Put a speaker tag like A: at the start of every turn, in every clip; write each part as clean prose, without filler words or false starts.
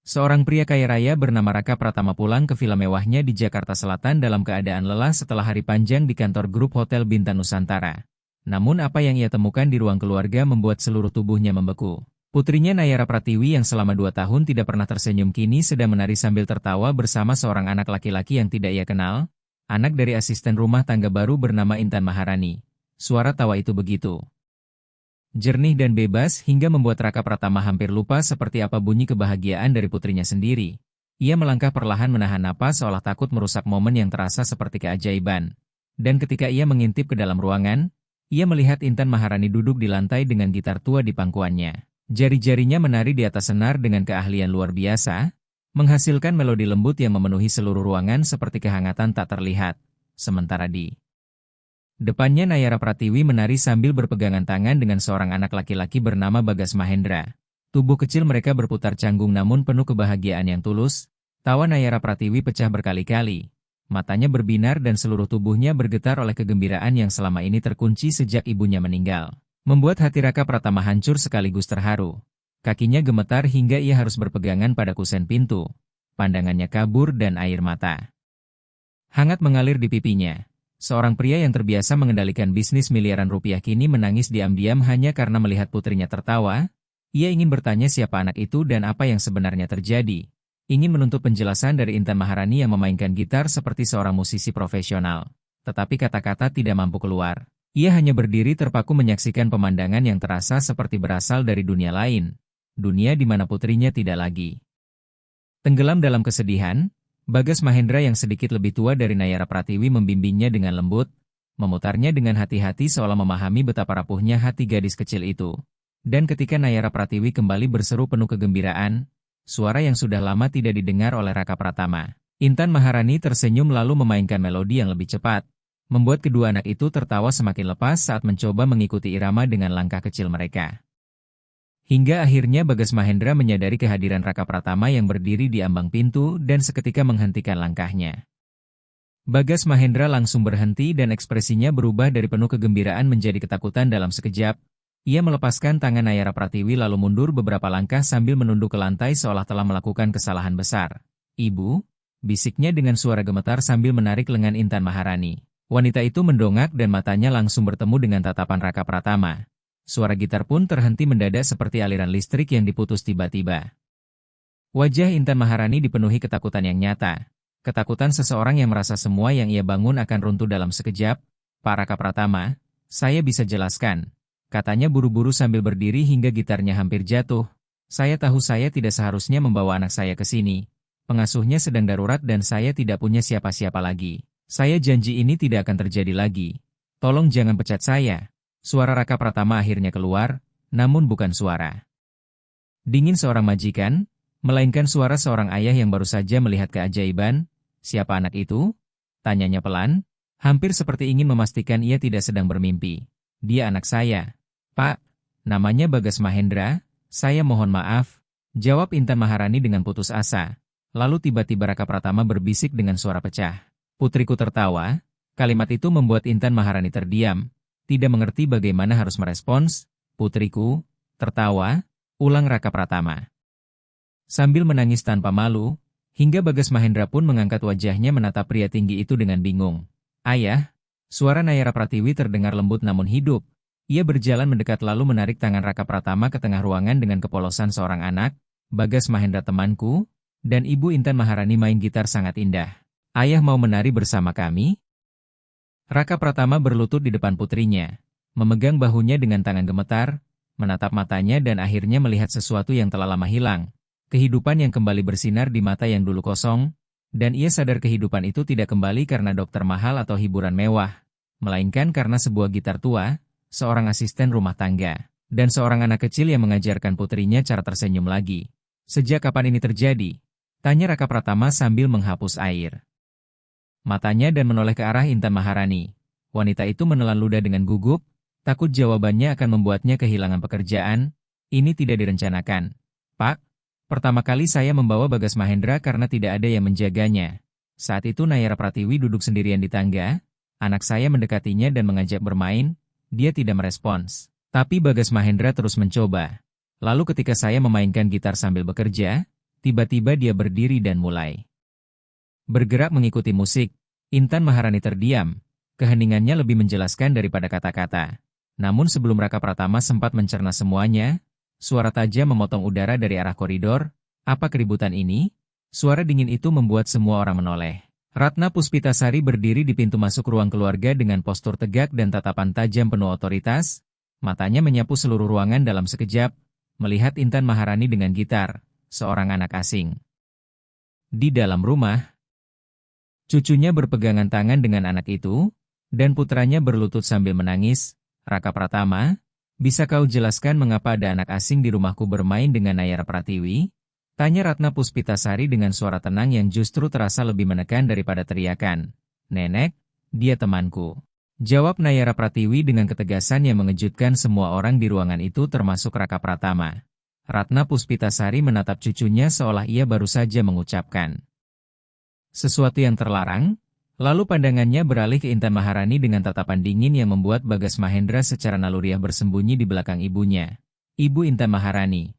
A: Seorang pria kaya raya bernama Raka Pratama pulang ke villa mewahnya di Jakarta Selatan dalam keadaan lelah setelah hari panjang di kantor grup hotel Bintang Nusantara. Namun apa yang ia temukan di ruang keluarga membuat seluruh tubuhnya membeku. Putrinya Nayara Pratiwi yang selama 2 tahun tidak pernah tersenyum kini sedang menari sambil tertawa bersama seorang anak laki-laki yang tidak ia kenal, anak dari asisten rumah tangga baru bernama Intan Maharani. Suara tawa itu begitu jernih dan bebas hingga membuat Raka Pratama hampir lupa seperti apa bunyi kebahagiaan dari putrinya sendiri. Ia melangkah perlahan menahan napas seolah takut merusak momen yang terasa seperti keajaiban. Dan ketika ia mengintip ke dalam ruangan, ia melihat Intan Maharani duduk di lantai dengan gitar tua di pangkuannya. Jari-jarinya menari di atas senar dengan keahlian luar biasa, menghasilkan melodi lembut yang memenuhi seluruh ruangan seperti kehangatan tak terlihat. Sementara di depannya Nayara Pratiwi menari sambil berpegangan tangan dengan seorang anak laki-laki bernama Bagas Mahendra. Tubuh kecil mereka berputar canggung namun penuh kebahagiaan yang tulus. Tawa Nayara Pratiwi pecah berkali-kali. Matanya berbinar dan seluruh tubuhnya bergetar oleh kegembiraan yang selama ini terkunci sejak ibunya meninggal. Membuat hati Raka Pratama hancur sekaligus terharu. Kakinya gemetar hingga ia harus berpegangan pada kusen pintu. Pandangannya kabur dan air mata hangat mengalir di pipinya. Seorang pria yang terbiasa mengendalikan bisnis miliaran rupiah kini menangis diam-diam hanya karena melihat putrinya tertawa. Ia ingin bertanya siapa anak itu dan apa yang sebenarnya terjadi. Ingin menuntut penjelasan dari Intan Maharani yang memainkan gitar seperti seorang musisi profesional. Tetapi kata-kata tidak mampu keluar. Ia hanya berdiri terpaku menyaksikan pemandangan yang terasa seperti berasal dari dunia lain. Dunia di mana putrinya tidak lagi tenggelam dalam kesedihan. Bagas Mahendra yang sedikit lebih tua dari Nayara Pratiwi membimbingnya dengan lembut, memutarnya dengan hati-hati seolah memahami betapa rapuhnya hati gadis kecil itu. Dan ketika Nayara Pratiwi kembali berseru penuh kegembiraan, suara yang sudah lama tidak didengar oleh Raka Pratama, Intan Maharani tersenyum lalu memainkan melodi yang lebih cepat, membuat kedua anak itu tertawa semakin lepas saat mencoba mengikuti irama dengan langkah kecil mereka. Hingga akhirnya Bagas Mahendra menyadari kehadiran Raka Pratama yang berdiri di ambang pintu dan seketika menghentikan langkahnya. Bagas Mahendra langsung berhenti dan ekspresinya berubah dari penuh kegembiraan menjadi ketakutan dalam sekejap. Ia melepaskan tangan Nayara Pratiwi lalu mundur beberapa langkah sambil menunduk ke lantai seolah telah melakukan kesalahan besar. "Ibu," bisiknya dengan suara gemetar sambil menarik lengan Intan Maharani. Wanita itu mendongak dan matanya langsung bertemu dengan tatapan Raka Pratama. Suara gitar pun terhenti mendadak seperti aliran listrik yang diputus tiba-tiba. Wajah Intan Maharani dipenuhi ketakutan yang nyata. Ketakutan seseorang yang merasa semua yang ia bangun akan runtuh dalam sekejap. "Pak Raka Pratama, saya bisa jelaskan," katanya buru-buru sambil berdiri hingga gitarnya hampir jatuh. "Saya tahu saya tidak seharusnya membawa anak saya ke sini. Pengasuhnya sedang darurat dan saya tidak punya siapa-siapa lagi. Saya janji ini tidak akan terjadi lagi. Tolong jangan pecat saya." Suara Raka Pratama akhirnya keluar, namun bukan suara dingin seorang majikan, melainkan suara seorang ayah yang baru saja melihat keajaiban. "Siapa anak itu?" tanyanya pelan, hampir seperti ingin memastikan ia tidak sedang bermimpi. "Dia anak saya, Pak. Namanya Bagas Mahendra. Saya mohon maaf," jawab Intan Maharani dengan putus asa. Lalu tiba-tiba Raka Pratama berbisik dengan suara pecah. "Putriku tertawa." Kalimat itu membuat Intan Maharani terdiam. Tidak mengerti bagaimana harus merespons. "Putriku tertawa?" ulang Raka Pratama sambil menangis tanpa malu, hingga Bagas Mahendra pun mengangkat wajahnya menatap pria tinggi itu dengan bingung. "Ayah," suara Nayara Pratiwi terdengar lembut namun hidup. Ia berjalan mendekat lalu menarik tangan Raka Pratama ke tengah ruangan dengan kepolosan seorang anak. "Bagas Mahendra temanku, dan Ibu Intan Maharani main gitar sangat indah. Ayah mau menari bersama kami?" Raka Pratama berlutut di depan putrinya, memegang bahunya dengan tangan gemetar, menatap matanya dan akhirnya melihat sesuatu yang telah lama hilang. Kehidupan yang kembali bersinar di mata yang dulu kosong, dan ia sadar kehidupan itu tidak kembali karena dokter mahal atau hiburan mewah, melainkan karena sebuah gitar tua, seorang asisten rumah tangga, dan seorang anak kecil yang mengajarkan putrinya cara tersenyum lagi. "Sejak kapan ini terjadi?" tanya Raka Pratama sambil menghapus air matanya dan menoleh ke arah Intan Maharani. Wanita itu menelan ludah dengan gugup, takut jawabannya akan membuatnya kehilangan pekerjaan. "Ini tidak direncanakan, Pak. Pertama kali saya membawa Bagas Mahendra karena tidak ada yang menjaganya. Saat itu Nayara Pratiwi duduk sendirian di tangga, anak saya mendekatinya dan mengajak bermain, dia tidak merespons. Tapi Bagas Mahendra terus mencoba. Lalu ketika saya memainkan gitar sambil bekerja, Tiba-tiba dia berdiri dan mulai bergerak mengikuti musik. Intan Maharani terdiam. Keheningannya lebih menjelaskan daripada kata-kata. Namun sebelum Raka Pratama sempat mencerna semuanya, suara tajam memotong udara dari arah koridor. Apa keributan ini? Suara dingin itu membuat semua orang menoleh. Ratna Puspitasari berdiri di pintu masuk ruang keluarga dengan postur tegak dan tatapan tajam penuh otoritas. Matanya menyapu seluruh ruangan dalam sekejap, melihat Intan Maharani dengan gitar, seorang anak asing. Di dalam rumah, cucunya berpegangan tangan dengan anak itu, dan putranya berlutut sambil menangis. Raka Pratama, bisa kau jelaskan mengapa ada anak asing di rumahku bermain dengan Nayara Pratiwi? Tanya Ratna Puspitasari dengan suara tenang yang justru terasa lebih menekan daripada teriakan. Nenek, dia temanku. Jawab Nayara Pratiwi dengan ketegasan yang mengejutkan semua orang di ruangan itu termasuk Raka Pratama. Ratna Puspitasari menatap cucunya seolah ia baru saja mengucapkan sesuatu yang terlarang, lalu pandangannya beralih ke Intan Maharani dengan tatapan dingin yang membuat Bagas Mahendra secara naluriah bersembunyi di belakang ibunya. Ibu Intan Maharani,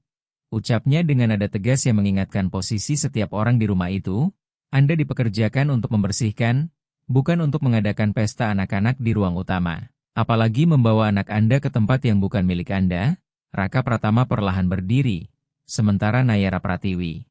A: ucapnya dengan nada tegas yang mengingatkan posisi setiap orang di rumah itu, Anda dipekerjakan untuk membersihkan, bukan untuk mengadakan pesta anak-anak di ruang utama. Apalagi membawa anak Anda ke tempat yang bukan milik Anda. Raka Pratama perlahan berdiri, sementara Nayara Pratiwi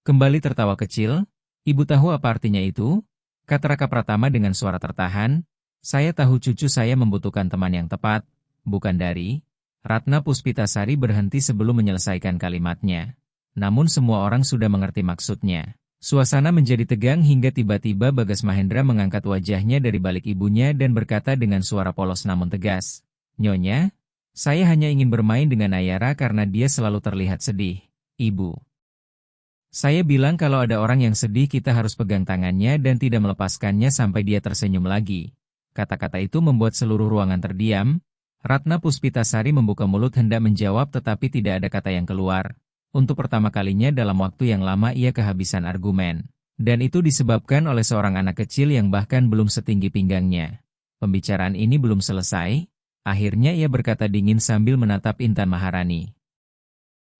A: kembali tertawa kecil. Ibu tahu apa artinya itu? Kata Raka Pratama dengan suara tertahan. Saya tahu cucu saya membutuhkan teman yang tepat, bukan dari. Ratna Puspitasari berhenti sebelum menyelesaikan kalimatnya. Namun semua orang sudah mengerti maksudnya. Suasana menjadi tegang hingga tiba-tiba Bagas Mahendra mengangkat wajahnya dari balik ibunya dan berkata dengan suara polos namun tegas. Nyonya, saya hanya ingin bermain dengan Nayara karena dia selalu terlihat sedih. Ibu. Saya bilang kalau ada orang yang sedih kita harus pegang tangannya dan tidak melepaskannya sampai dia tersenyum lagi. Kata-kata itu membuat seluruh ruangan terdiam. Ratna Puspitasari membuka mulut hendak menjawab tetapi tidak ada kata yang keluar. Untuk pertama kalinya dalam waktu yang lama ia kehabisan argumen. Dan itu disebabkan oleh seorang anak kecil yang bahkan belum setinggi pinggangnya. Pembicaraan ini belum selesai. Akhirnya ia berkata dingin sambil menatap Intan Maharani.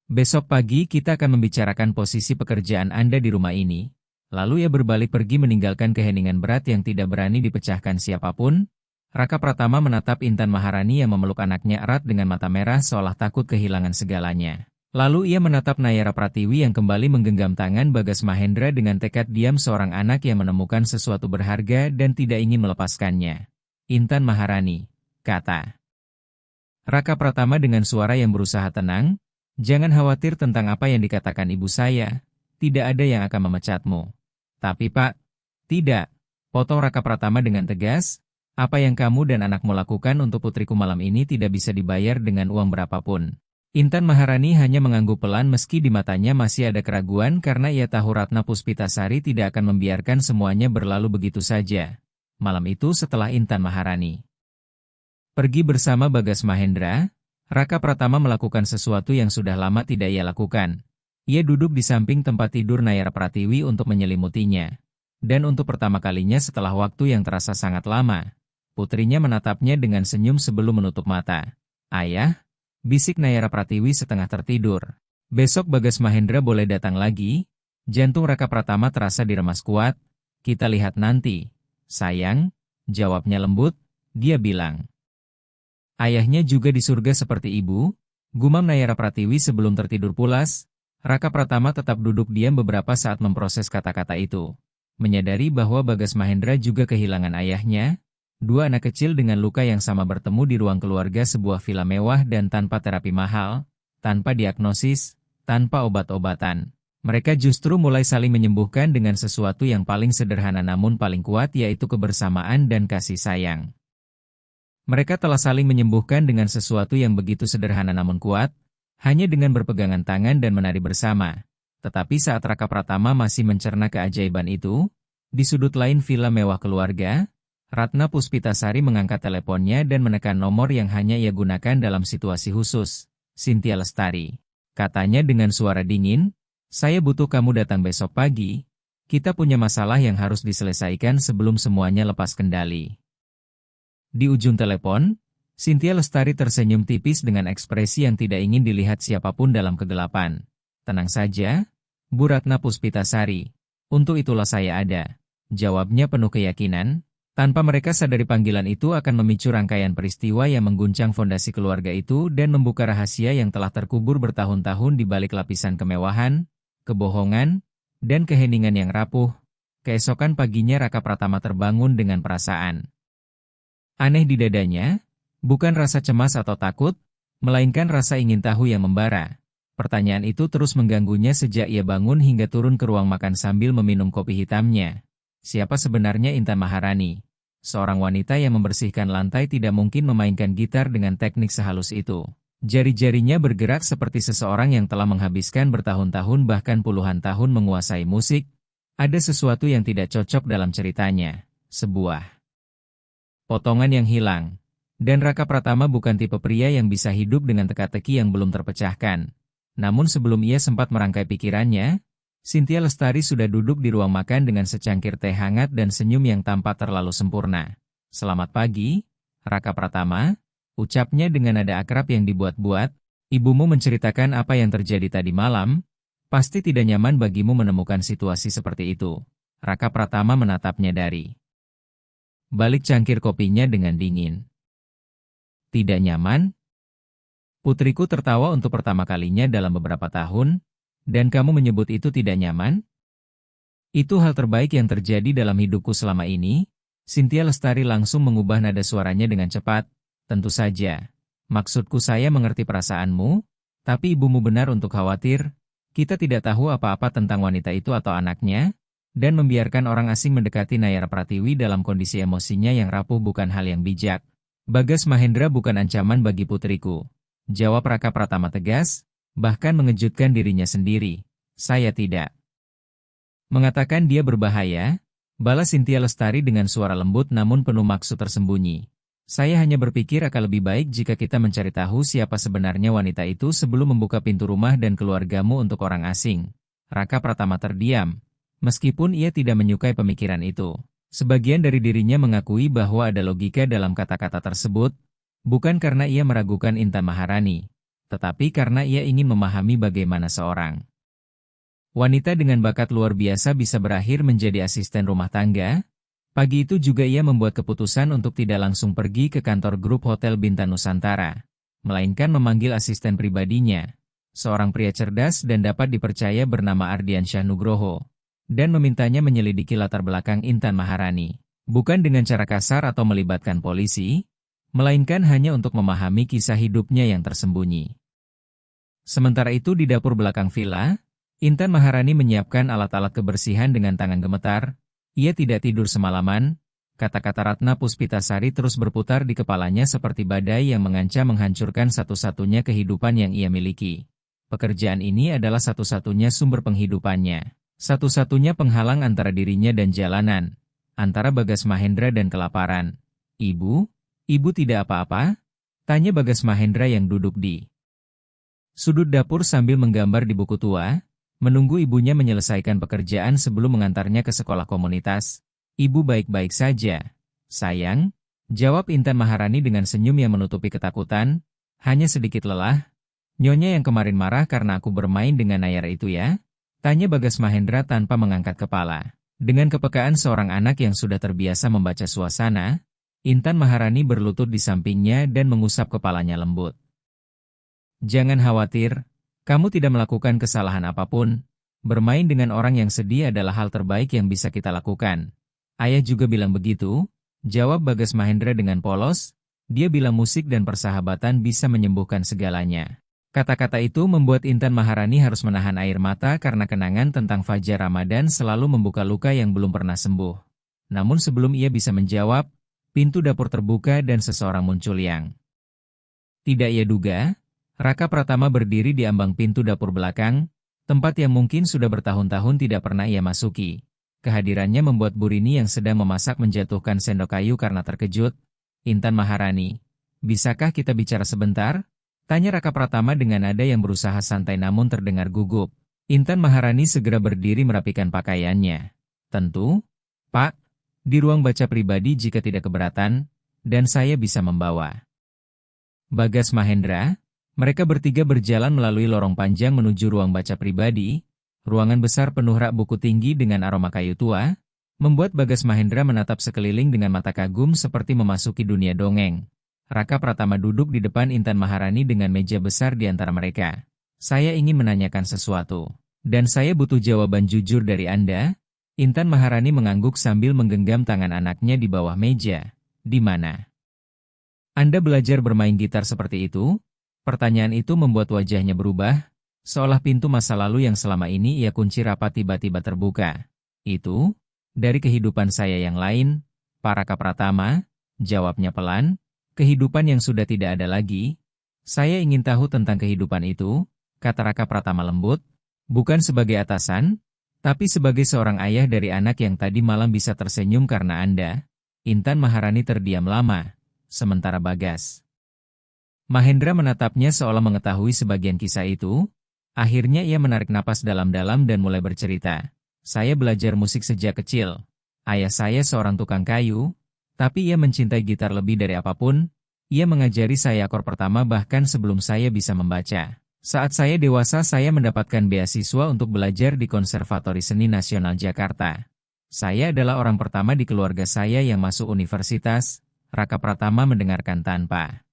A: Besok pagi kita akan membicarakan posisi pekerjaan Anda di rumah ini. Lalu ia berbalik pergi meninggalkan keheningan berat yang tidak berani dipecahkan siapapun. Raka Pratama menatap Intan Maharani yang memeluk anaknya erat dengan mata merah seolah takut kehilangan segalanya. Lalu ia menatap Nayara Pratiwi yang kembali menggenggam tangan Bagas Mahendra dengan tekad diam seorang anak yang menemukan sesuatu berharga dan tidak ingin melepaskannya. Intan Maharani, kata Raka Pratama dengan suara yang berusaha tenang. Jangan khawatir tentang apa yang dikatakan ibu saya, tidak ada yang akan memecatmu. Tapi Pak, tidak, potong Raka Pratama dengan tegas, apa yang kamu dan anakmu lakukan untuk putriku malam ini tidak bisa dibayar dengan uang berapapun. Intan Maharani hanya mengangguk pelan meski di matanya masih ada keraguan karena ia tahu Ratna Puspitasari tidak akan membiarkan semuanya berlalu begitu saja. Malam itu setelah Intan Maharani pergi bersama Bagas Mahendra, Raka Pratama melakukan sesuatu yang sudah lama tidak ia lakukan. Ia duduk di samping tempat tidur Nayara Pratiwi untuk menyelimutinya. Dan untuk pertama kalinya setelah waktu yang terasa sangat lama, putrinya menatapnya dengan senyum sebelum menutup mata. Ayah, bisik Nayara Pratiwi setengah tertidur. Besok Bagas Mahendra boleh datang lagi. Jantung Raka Pratama terasa diremas kuat. Kita lihat nanti. Sayang, jawabnya lembut, dia bilang. Ayahnya juga di surga seperti ibu, gumam Nayara Pratiwi sebelum tertidur pulas. Raka Pratama tetap duduk diam beberapa saat memproses kata-kata itu. Menyadari bahwa Bagas Mahendra juga kehilangan ayahnya, dua anak kecil dengan luka yang sama bertemu di ruang keluarga sebuah villa mewah dan tanpa terapi mahal, tanpa diagnosis, tanpa obat-obatan. Mereka justru mulai saling menyembuhkan dengan sesuatu yang paling sederhana namun paling kuat yaitu kebersamaan dan kasih sayang. Mereka telah saling menyembuhkan dengan sesuatu yang begitu sederhana namun kuat, hanya dengan berpegangan tangan dan menari bersama. Tetapi saat Raka Pratama masih mencerna keajaiban itu, di sudut lain villa mewah keluarga, Ratna Puspitasari mengangkat teleponnya dan menekan nomor yang hanya ia gunakan dalam situasi khusus. Cynthia Lestari, katanya dengan suara dingin, saya butuh kamu datang besok pagi, kita punya masalah yang harus diselesaikan sebelum semuanya lepas kendali. Di ujung telepon, Cynthia Lestari tersenyum tipis dengan ekspresi yang tidak ingin dilihat siapapun dalam kegelapan. Tenang saja, Bu Ratna Puspitasari. Untuk itulah saya ada. Jawabnya penuh keyakinan. Tanpa mereka sadari panggilan itu akan memicu rangkaian peristiwa yang mengguncang fondasi keluarga itu dan membuka rahasia yang telah terkubur bertahun-tahun di balik lapisan kemewahan, kebohongan, dan keheningan yang rapuh. Keesokan paginya Raka Pratama terbangun dengan perasaan aneh di dadanya, bukan rasa cemas atau takut, melainkan rasa ingin tahu yang membara. Pertanyaan itu terus mengganggunya sejak ia bangun hingga turun ke ruang makan sambil meminum kopi hitamnya. Siapa sebenarnya Intan Maharani? Seorang wanita yang membersihkan lantai tidak mungkin memainkan gitar dengan teknik sehalus itu. Jari-jarinya bergerak seperti seseorang yang telah menghabiskan bertahun-tahun bahkan puluhan tahun menguasai musik. Ada sesuatu yang tidak cocok dalam ceritanya. Sebuah potongan yang hilang. Dan Raka Pratama bukan tipe pria yang bisa hidup dengan teka-teki yang belum terpecahkan. Namun sebelum ia sempat merangkai pikirannya, Cynthia Lestari sudah duduk di ruang makan dengan secangkir teh hangat dan senyum yang tampak terlalu sempurna. "Selamat pagi, Raka Pratama," ucapnya dengan nada akrab yang dibuat-buat. "Ibumu menceritakan apa yang terjadi tadi malam. Pasti tidak nyaman bagimu menemukan situasi seperti itu." Raka Pratama menatapnya dari balik cangkir kopinya dengan dingin. "Tidak nyaman?" Putriku tertawa untuk pertama kalinya dalam beberapa tahun. "Dan kamu menyebut itu tidak nyaman?" "Itu hal terbaik yang terjadi dalam hidupku selama ini." Cynthia Lestari langsung mengubah nada suaranya dengan cepat. "Tentu saja. Maksudku saya mengerti perasaanmu, tapi ibumu benar untuk khawatir. Kita tidak tahu apa-apa tentang wanita itu atau anaknya, dan membiarkan orang asing mendekati Nayara Pratiwi dalam kondisi emosinya yang rapuh bukan hal yang bijak. Bagas Mahendra bukan ancaman bagi putriku," jawab Raka Pratama tegas. Bahkan mengejutkan dirinya sendiri. "Saya tidak mengatakan dia berbahaya," balas Cynthia Lestari dengan suara lembut namun penuh maksud tersembunyi. "Saya hanya berpikir akan lebih baik jika kita mencari tahu siapa sebenarnya wanita itu sebelum membuka pintu rumah dan keluargamu untuk orang asing." Raka Pratama terdiam. Meskipun ia tidak menyukai pemikiran itu, sebagian dari dirinya mengakui bahwa ada logika dalam kata-kata tersebut, bukan karena ia meragukan Intan Maharani, tetapi karena ia ingin memahami bagaimana seorang wanita dengan bakat luar biasa bisa berakhir menjadi asisten rumah tangga. Pagi itu juga ia membuat keputusan untuk tidak langsung pergi ke kantor grup Hotel Bintang Nusantara, melainkan memanggil asisten pribadinya, seorang pria cerdas dan dapat dipercaya bernama Ardiansyah Nugroho, dan memintanya menyelidiki latar belakang Intan Maharani, bukan dengan cara kasar atau melibatkan polisi, melainkan hanya untuk memahami kisah hidupnya yang tersembunyi. Sementara itu di dapur belakang villa, Intan Maharani menyiapkan alat-alat kebersihan dengan tangan gemetar. Ia tidak tidur semalaman. Kata-kata Ratna Puspitasari terus berputar di kepalanya seperti badai yang mengancam menghancurkan satu-satunya kehidupan yang ia miliki. Pekerjaan ini adalah satu-satunya sumber penghidupannya, satu-satunya penghalang antara dirinya dan jalanan, antara Bagas Mahendra dan kelaparan. "Ibu? Ibu tidak apa-apa?" tanya Bagas Mahendra yang duduk di sudut dapur sambil menggambar di buku tua, menunggu ibunya menyelesaikan pekerjaan sebelum mengantarnya ke sekolah komunitas. "Ibu baik-baik saja, sayang," jawab Intan Maharani dengan senyum yang menutupi ketakutan. "Hanya sedikit lelah." "Nyonya yang kemarin marah karena aku bermain dengan Nayara itu ya?" tanya Bagas Mahendra tanpa mengangkat kepala. Dengan kepekaan seorang anak yang sudah terbiasa membaca suasana, Intan Maharani berlutut di sampingnya dan mengusap kepalanya lembut. "Jangan khawatir, kamu tidak melakukan kesalahan apapun. Bermain dengan orang yang sedih adalah hal terbaik yang bisa kita lakukan." "Ayah juga bilang begitu," jawab Bagas Mahendra dengan polos. "Dia bilang musik dan persahabatan bisa menyembuhkan segalanya." Kata-kata itu membuat Intan Maharani harus menahan air mata karena kenangan tentang Fajar Ramadan selalu membuka luka yang belum pernah sembuh. Namun sebelum ia bisa menjawab, pintu dapur terbuka dan seseorang muncul yang tidak ia duga. Raka Pratama berdiri di ambang pintu dapur belakang, tempat yang mungkin sudah bertahun-tahun tidak pernah ia masuki. Kehadirannya membuat Bu Rini yang sedang memasak menjatuhkan sendok kayu karena terkejut. "Intan Maharani, bisakah kita bicara sebentar?" tanya Raka Pratama dengan nada yang berusaha santai namun terdengar gugup. Intan Maharani segera berdiri merapikan pakaiannya. "Tentu, Pak. Di ruang baca pribadi jika tidak keberatan, dan saya bisa membawa." Bagas Mahendra. Mereka bertiga berjalan melalui lorong panjang menuju ruang baca pribadi. Ruangan besar penuh rak buku tinggi dengan aroma kayu tua, membuat Bagas Mahendra menatap sekeliling dengan mata kagum seperti memasuki dunia dongeng. Raka Pratama duduk di depan Intan Maharani dengan meja besar di antara mereka. Saya ingin menanyakan sesuatu. Dan saya butuh jawaban jujur dari Anda. Intan Maharani mengangguk sambil menggenggam tangan anaknya di bawah meja. Di mana Anda belajar bermain gitar seperti itu? Pertanyaan itu membuat wajahnya berubah, seolah pintu masa lalu yang selama ini ia kunci rapat tiba-tiba terbuka. Itu dari kehidupan saya yang lain, Pak Raka Pratama, jawabnya pelan. Kehidupan yang sudah tidak ada lagi. Saya ingin tahu tentang kehidupan itu, kata Raka Pratama lembut, bukan sebagai atasan, tapi sebagai seorang ayah dari anak yang tadi malam bisa tersenyum karena Anda. Intan Maharani terdiam lama, sementara Bagas Mahendra menatapnya seolah mengetahui sebagian kisah itu. Akhirnya ia menarik napas dalam-dalam dan mulai bercerita. Saya belajar musik sejak kecil. Ayah saya seorang tukang kayu, tapi ia mencintai gitar lebih dari apapun. Ia mengajari saya akor pertama bahkan sebelum saya bisa membaca. Saat saya dewasa saya mendapatkan beasiswa untuk belajar di Konservatori Seni Nasional Jakarta. Saya adalah orang pertama di keluarga saya yang masuk universitas. Raka Pratama mendengarkan tanpa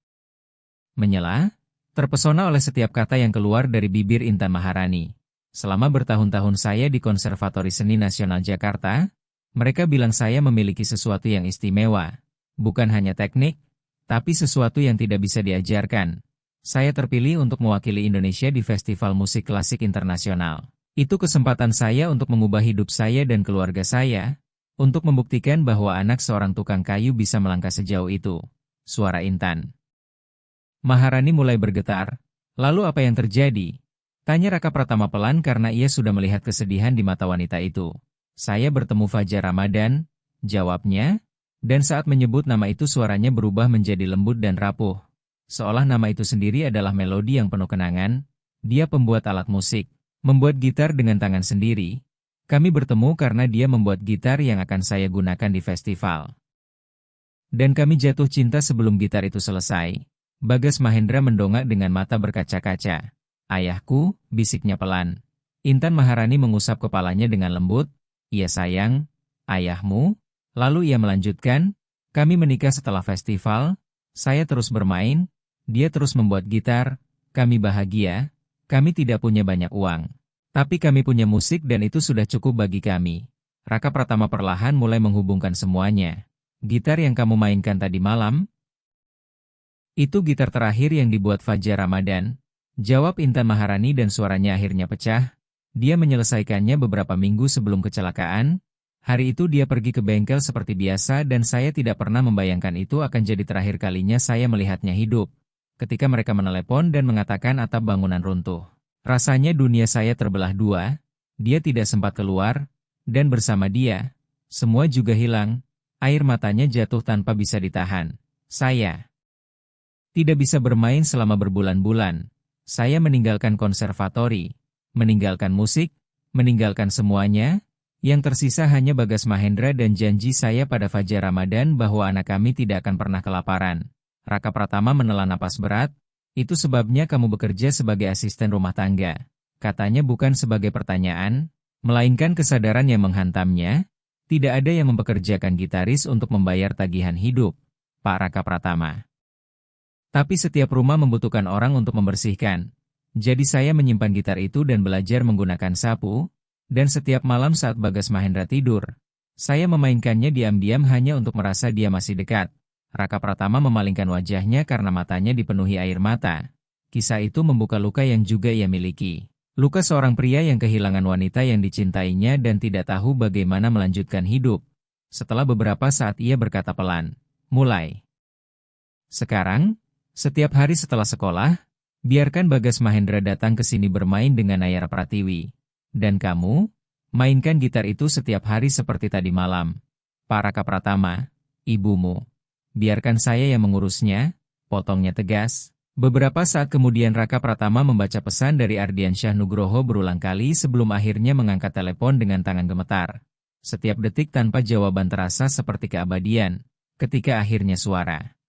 A: menyela, terpesona oleh setiap kata yang keluar dari bibir Intan Maharani. Selama bertahun-tahun saya di Konservatori Seni Nasional Jakarta, mereka bilang saya memiliki sesuatu yang istimewa. Bukan hanya teknik, tapi sesuatu yang tidak bisa diajarkan. Saya terpilih untuk mewakili Indonesia di Festival Musik Klasik Internasional. Itu kesempatan saya untuk mengubah hidup saya dan keluarga saya, untuk membuktikan bahwa anak seorang tukang kayu bisa melangkah sejauh itu. Suara Intan Maharani mulai bergetar. Lalu apa yang terjadi? Tanya Raka Pratama pelan karena ia sudah melihat kesedihan di mata wanita itu. Saya bertemu Fajar Ramadan, jawabnya, dan saat menyebut nama itu suaranya berubah menjadi lembut dan rapuh. Seolah nama itu sendiri adalah melodi yang penuh kenangan. Dia pembuat alat musik, membuat gitar dengan tangan sendiri. Kami bertemu karena dia membuat gitar yang akan saya gunakan di festival. Dan kami jatuh cinta sebelum gitar itu selesai. Bagas Mahendra mendongak dengan mata berkaca-kaca. Ayahku, bisiknya pelan. Intan Maharani mengusap kepalanya dengan lembut. Iya sayang, ayahmu. Lalu ia melanjutkan, kami menikah setelah festival, saya terus bermain, dia terus membuat gitar, kami bahagia, kami tidak punya banyak uang. Tapi kami punya musik dan itu sudah cukup bagi kami. Raka Pratama perlahan mulai menghubungkan semuanya. Gitar yang kamu mainkan tadi malam? Itu gitar terakhir yang dibuat Fajar Ramadan. Jawab Intan Maharani dan suaranya akhirnya pecah. Dia menyelesaikannya beberapa minggu sebelum kecelakaan. Hari itu dia pergi ke bengkel seperti biasa dan saya tidak pernah membayangkan itu akan jadi terakhir kalinya saya melihatnya hidup. Ketika mereka menelepon dan mengatakan atap bangunan runtuh. Rasanya dunia saya terbelah dua. Dia tidak sempat keluar. Dan bersama dia, semua juga hilang. Air matanya jatuh tanpa bisa ditahan. Saya tidak bisa bermain selama berbulan-bulan. Saya meninggalkan konservatori. Meninggalkan musik, meninggalkan semuanya, yang tersisa hanya Bagas Mahendra dan janji saya pada Fajar Ramadan bahwa anak kami tidak akan pernah kelaparan. Raka Pratama menelan napas berat, itu sebabnya kamu bekerja sebagai asisten rumah tangga. Katanya bukan sebagai pertanyaan, melainkan kesadaran yang menghantamnya, tidak ada yang mempekerjakan gitaris untuk membayar tagihan hidup, Pak Raka Pratama. Tapi setiap rumah membutuhkan orang untuk membersihkan. Jadi saya menyimpan gitar itu dan belajar menggunakan sapu, dan setiap malam saat Bagas Mahendra tidur, saya memainkannya diam-diam hanya untuk merasa dia masih dekat. Raka Pratama memalingkan wajahnya karena matanya dipenuhi air mata. Kisah itu membuka luka yang juga ia miliki. Luka seorang pria yang kehilangan wanita yang dicintainya dan tidak tahu bagaimana melanjutkan hidup. Setelah beberapa saat ia berkata pelan, mulai sekarang, setiap hari setelah sekolah, biarkan Bagas Mahendra datang ke sini bermain dengan Nayara Pratiwi. Dan kamu, mainkan gitar itu setiap hari seperti tadi malam. Pak Raka Pratama, ibumu. Biarkan saya yang mengurusnya, potongnya tegas. Beberapa saat kemudian Raka Pratama membaca pesan dari Ardiansyah Nugroho berulang kali sebelum akhirnya mengangkat telepon dengan tangan gemetar. Setiap detik tanpa jawaban terasa seperti keabadian, ketika akhirnya suara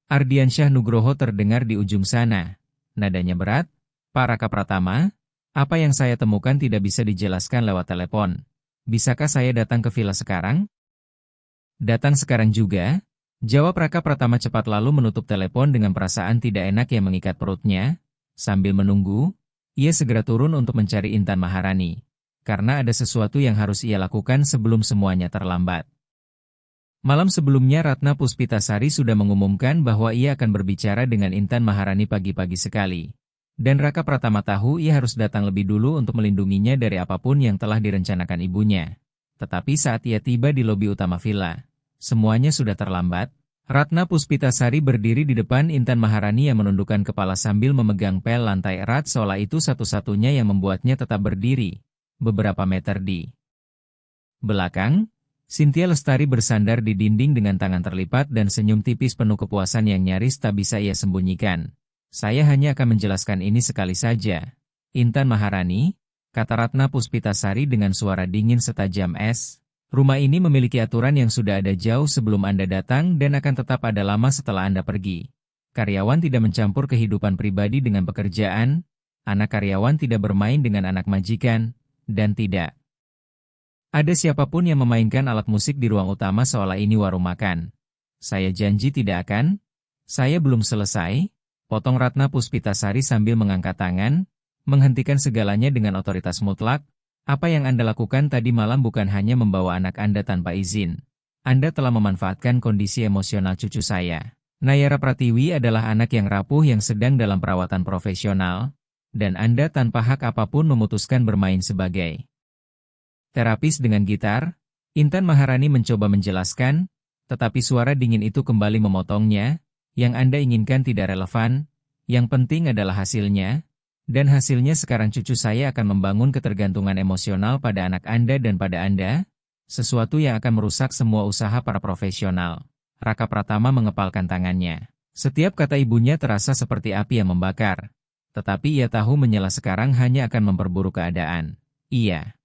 A: Ardiansyah Nugroho terdengar di ujung sana. Nadanya berat, Pak Raka Pratama, Apa yang saya temukan tidak bisa dijelaskan lewat telepon. Bisakah saya datang ke villa sekarang? Datang sekarang juga? Jawab Raka Pratama cepat lalu menutup telepon dengan perasaan tidak enak yang mengikat perutnya. Sambil menunggu, ia segera turun untuk mencari Intan Maharani. Karena ada sesuatu yang harus ia lakukan sebelum semuanya terlambat. Malam sebelumnya Ratna Puspitasari sudah mengumumkan bahwa ia akan berbicara dengan Intan Maharani pagi-pagi sekali. Dan Raka Pratama tahu ia harus datang lebih dulu untuk melindunginya dari apapun yang telah direncanakan ibunya. Tetapi saat ia tiba di lobi utama villa, semuanya sudah terlambat. Ratna Puspitasari berdiri di depan Intan Maharani yang menundukkan kepala sambil memegang pel lantai erat seolah itu satu-satunya yang membuatnya tetap berdiri. Beberapa meter di belakang, Cynthia Lestari bersandar di dinding dengan tangan terlipat dan senyum tipis penuh kepuasan yang nyaris tak bisa ia sembunyikan. Saya hanya akan menjelaskan ini sekali saja. Intan Maharani, kata Ratna Puspitasari dengan suara dingin setajam es. Rumah ini memiliki aturan yang sudah ada jauh sebelum Anda datang dan akan tetap ada lama setelah Anda pergi. Karyawan tidak mencampur kehidupan pribadi dengan pekerjaan, anak karyawan tidak bermain dengan anak majikan, dan tidak ada siapapun yang memainkan alat musik di ruang utama seolah ini warung makan. Saya janji tidak akan. Saya belum selesai. Potong Ratna Puspitasari sambil mengangkat tangan, menghentikan segalanya dengan otoritas mutlak. Apa yang Anda lakukan tadi malam bukan hanya membawa anak Anda tanpa izin. Anda telah memanfaatkan kondisi emosional cucu saya. Nayara Pratiwi adalah anak yang rapuh yang sedang dalam perawatan profesional, dan Anda tanpa hak apapun memutuskan bermain sebagai terapis dengan gitar. Intan Maharani mencoba menjelaskan, tetapi suara dingin itu kembali memotongnya. Yang Anda inginkan tidak relevan, yang penting adalah hasilnya, dan hasilnya sekarang cucu saya akan membangun ketergantungan emosional pada anak Anda dan pada Anda, sesuatu yang akan merusak semua usaha para profesional. Raka Pratama mengepalkan tangannya. Setiap kata ibunya terasa seperti api yang membakar, tetapi ia tahu menyela sekarang hanya akan memperburuk keadaan. Iya.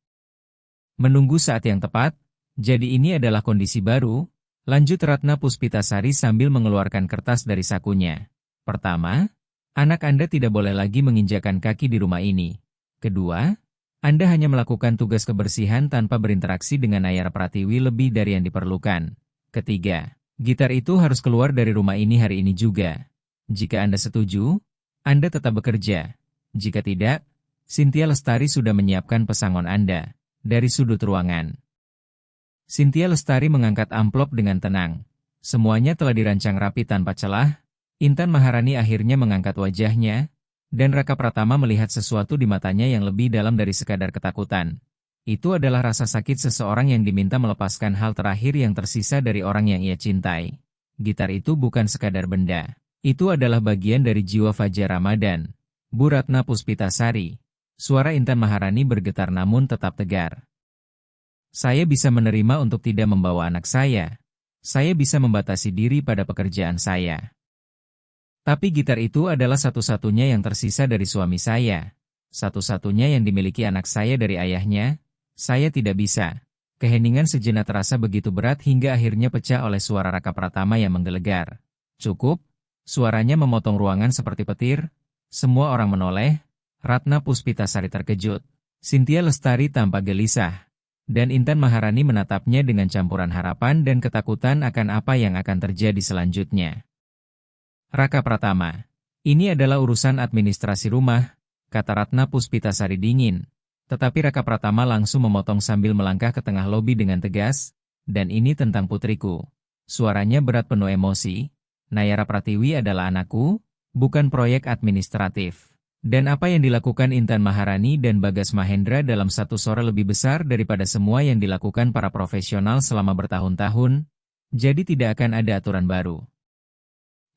A: Menunggu saat yang tepat, jadi ini adalah kondisi baru. Lanjut Ratna Puspitasari sambil mengeluarkan kertas dari sakunya. Pertama, anak Anda tidak boleh lagi menginjakan kaki di rumah ini. Kedua, Anda hanya melakukan tugas kebersihan tanpa berinteraksi dengan Nayara Pratiwi lebih dari yang diperlukan. Ketiga, gitar itu harus keluar dari rumah ini hari ini juga. Jika Anda setuju, Anda tetap bekerja. Jika tidak, Cynthia Lestari sudah menyiapkan pesangon Anda dari sudut ruangan. Cynthia Lestari mengangkat amplop dengan tenang. Semuanya telah dirancang rapi tanpa celah. Intan Maharani akhirnya mengangkat wajahnya, dan Raka Pratama melihat sesuatu di matanya yang lebih dalam dari sekadar ketakutan. Itu adalah rasa sakit seseorang yang diminta melepaskan hal terakhir yang tersisa dari orang yang ia cintai. Gitar itu bukan sekadar benda. Itu adalah bagian dari jiwa Fajar Ramadan. Bu Ratna Puspitasari. Suara Intan Maharani bergetar namun tetap tegar. Saya bisa menerima untuk tidak membawa anak saya. Saya bisa membatasi diri pada pekerjaan saya. Tapi gitar itu adalah satu-satunya yang tersisa dari suami saya. Satu-satunya yang dimiliki anak saya dari ayahnya. Saya tidak bisa. Keheningan sejenak terasa begitu berat hingga akhirnya pecah oleh suara Raka Pratama yang menggelegar. Cukup. Suaranya memotong ruangan seperti petir. Semua orang menoleh. Ratna Puspitasari terkejut. Cynthia Lestari tampak gelisah. Dan Intan Maharani menatapnya dengan campuran harapan dan ketakutan akan apa yang akan terjadi selanjutnya. Raka Pratama, ini adalah urusan administrasi rumah, kata Ratna Puspitasari dingin. Tetapi Raka Pratama langsung memotong sambil melangkah ke tengah lobi dengan tegas, dan ini tentang putriku. Suaranya berat penuh emosi. Nayara Pratiwi adalah anakku, bukan proyek administratif. Dan apa yang dilakukan Intan Maharani dan Bagas Mahendra dalam satu sore lebih besar daripada semua yang dilakukan para profesional selama bertahun-tahun, jadi tidak akan ada aturan baru.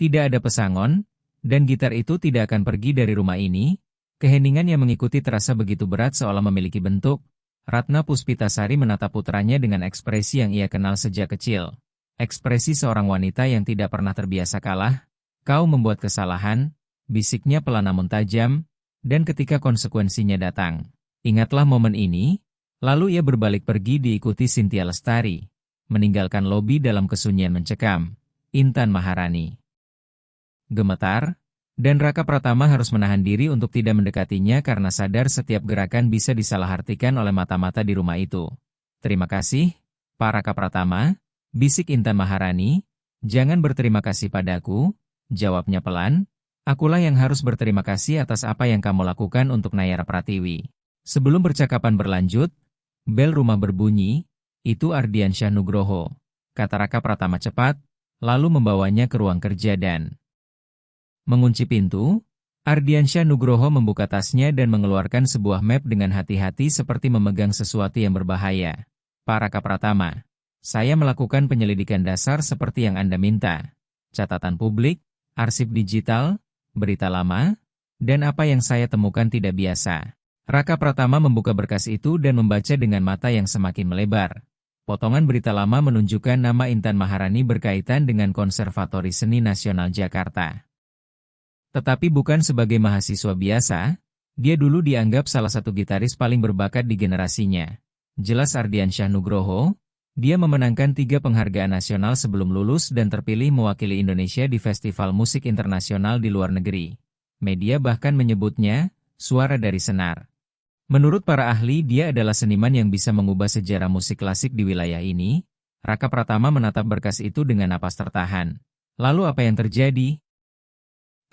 A: Tidak ada pesangon, dan gitar itu tidak akan pergi dari rumah ini. Keheningan yang mengikuti terasa begitu berat seolah memiliki bentuk. Ratna Puspitasari menatap putranya dengan ekspresi yang ia kenal sejak kecil. Ekspresi seorang wanita yang tidak pernah terbiasa kalah. Kau membuat kesalahan, bisiknya pelan namun tajam, dan ketika konsekuensinya datang, ingatlah momen ini. Lalu ia berbalik pergi diikuti Cynthia Lestari, meninggalkan lobi dalam kesunyian mencekam. Intan Maharani gemetar, Dan Raka Pratama harus menahan diri untuk tidak mendekatinya karena sadar setiap gerakan bisa disalahartikan oleh mata-mata di rumah itu. "Terima kasih, Pak Raka Pratama," bisik Intan Maharani. "Jangan berterima kasih padaku," jawabnya pelan. "Akulah yang harus berterima kasih atas apa yang kamu lakukan untuk Nayara Pratiwi." Sebelum percakapan berlanjut, bel rumah berbunyi. "Itu Ardiansyah Nugroho," kata Raka Pratama cepat, lalu membawanya ke ruang kerja dan mengunci pintu. Ardiansyah Nugroho membuka tasnya dan mengeluarkan sebuah map dengan hati-hati seperti memegang sesuatu yang berbahaya. "Pak Raka Pratama, saya melakukan penyelidikan dasar seperti yang Anda minta. Catatan publik, arsip digital, berita lama, dan apa yang saya temukan tidak biasa." Raka Pratama membuka berkas itu dan membaca dengan mata yang semakin melebar. Potongan berita lama menunjukkan nama Intan Maharani berkaitan dengan Konservatori Seni Nasional Jakarta. Tetapi bukan sebagai mahasiswa biasa, dia dulu dianggap salah satu gitaris paling berbakat di generasinya. Jelas Ardiansyah Nugroho, dia memenangkan 3 penghargaan nasional sebelum lulus dan terpilih mewakili Indonesia di festival musik internasional di luar negeri. Media bahkan menyebutnya, suara dari senar. Menurut para ahli, dia adalah seniman yang bisa mengubah sejarah musik klasik di wilayah ini. Raka Pratama menatap berkas itu dengan napas tertahan. "Lalu apa yang terjadi?"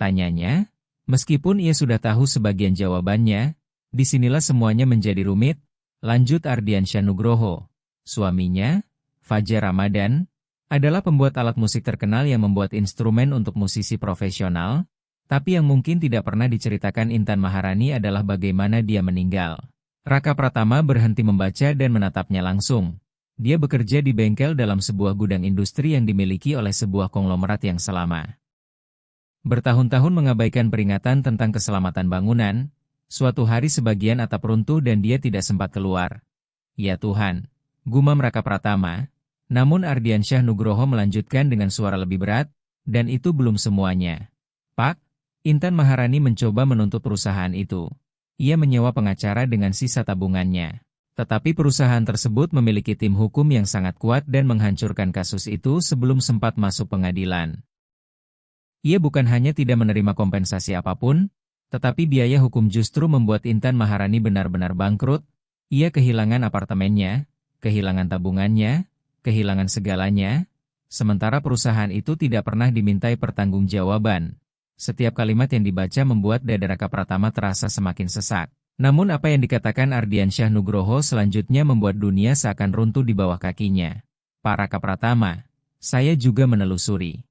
A: tanyanya. Meskipun ia sudah tahu sebagian jawabannya, disinilah semuanya menjadi rumit, lanjut Ardiansyah Nugroho. Suaminya, Fajar Ramadan, adalah pembuat alat musik terkenal yang membuat instrumen untuk musisi profesional, tapi yang mungkin tidak pernah diceritakan Intan Maharani adalah bagaimana dia meninggal. Raka Pratama berhenti membaca dan menatapnya langsung. Dia bekerja di bengkel dalam sebuah gudang industri yang dimiliki oleh sebuah konglomerat yang selama bertahun-tahun mengabaikan peringatan tentang keselamatan bangunan. Suatu hari sebagian atap runtuh dan dia tidak sempat keluar. "Ya Tuhan," gumam Raka Pratama. Namun Ardiansyah Nugroho melanjutkan dengan suara lebih berat, "Dan itu belum semuanya. Pak, Intan Maharani mencoba menuntut perusahaan itu. Ia menyewa pengacara dengan sisa tabungannya. Tetapi perusahaan tersebut memiliki tim hukum yang sangat kuat dan menghancurkan kasus itu sebelum sempat masuk pengadilan. Ia bukan hanya tidak menerima kompensasi apapun, tetapi biaya hukum justru membuat Intan Maharani benar-benar bangkrut. Ia kehilangan apartemennya, kehilangan tabungannya, kehilangan segalanya, sementara perusahaan itu tidak pernah dimintai pertanggungjawaban." Setiap kalimat yang dibaca membuat dada Raka Pratama terasa semakin sesak. Namun apa yang dikatakan Ardiansyah Nugroho selanjutnya membuat dunia seakan runtuh di bawah kakinya. "Pak Raka Pratama, saya juga menelusuri.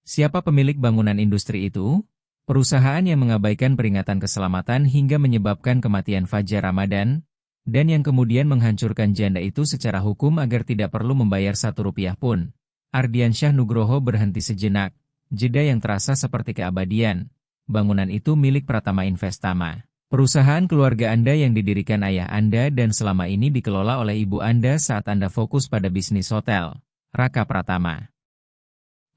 A: Siapa pemilik bangunan industri itu? Perusahaan yang mengabaikan peringatan keselamatan hingga menyebabkan kematian Fajar Ramadan, dan yang kemudian menghancurkan janda itu secara hukum agar tidak perlu membayar 1 rupiah pun." Ardiansyah Nugroho berhenti sejenak, jeda yang terasa seperti keabadian. "Bangunan itu milik Pratama Investama, perusahaan keluarga Anda yang didirikan ayah Anda dan selama ini dikelola oleh ibu Anda saat Anda fokus pada bisnis hotel." Raka Pratama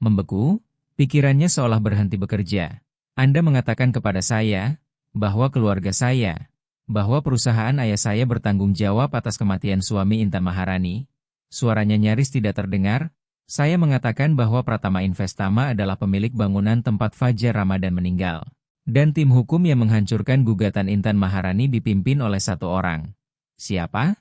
A: membeku, pikirannya seolah berhenti bekerja. "Anda mengatakan kepada saya, bahwa keluarga saya, bahwa perusahaan ayah saya bertanggung jawab atas kematian suami Intan Maharani?" Suaranya nyaris tidak terdengar. "Saya mengatakan bahwa Pratama Investama adalah pemilik bangunan tempat Fajar Ramadan meninggal. Dan tim hukum yang menghancurkan gugatan Intan Maharani dipimpin oleh 1 orang. Siapa?"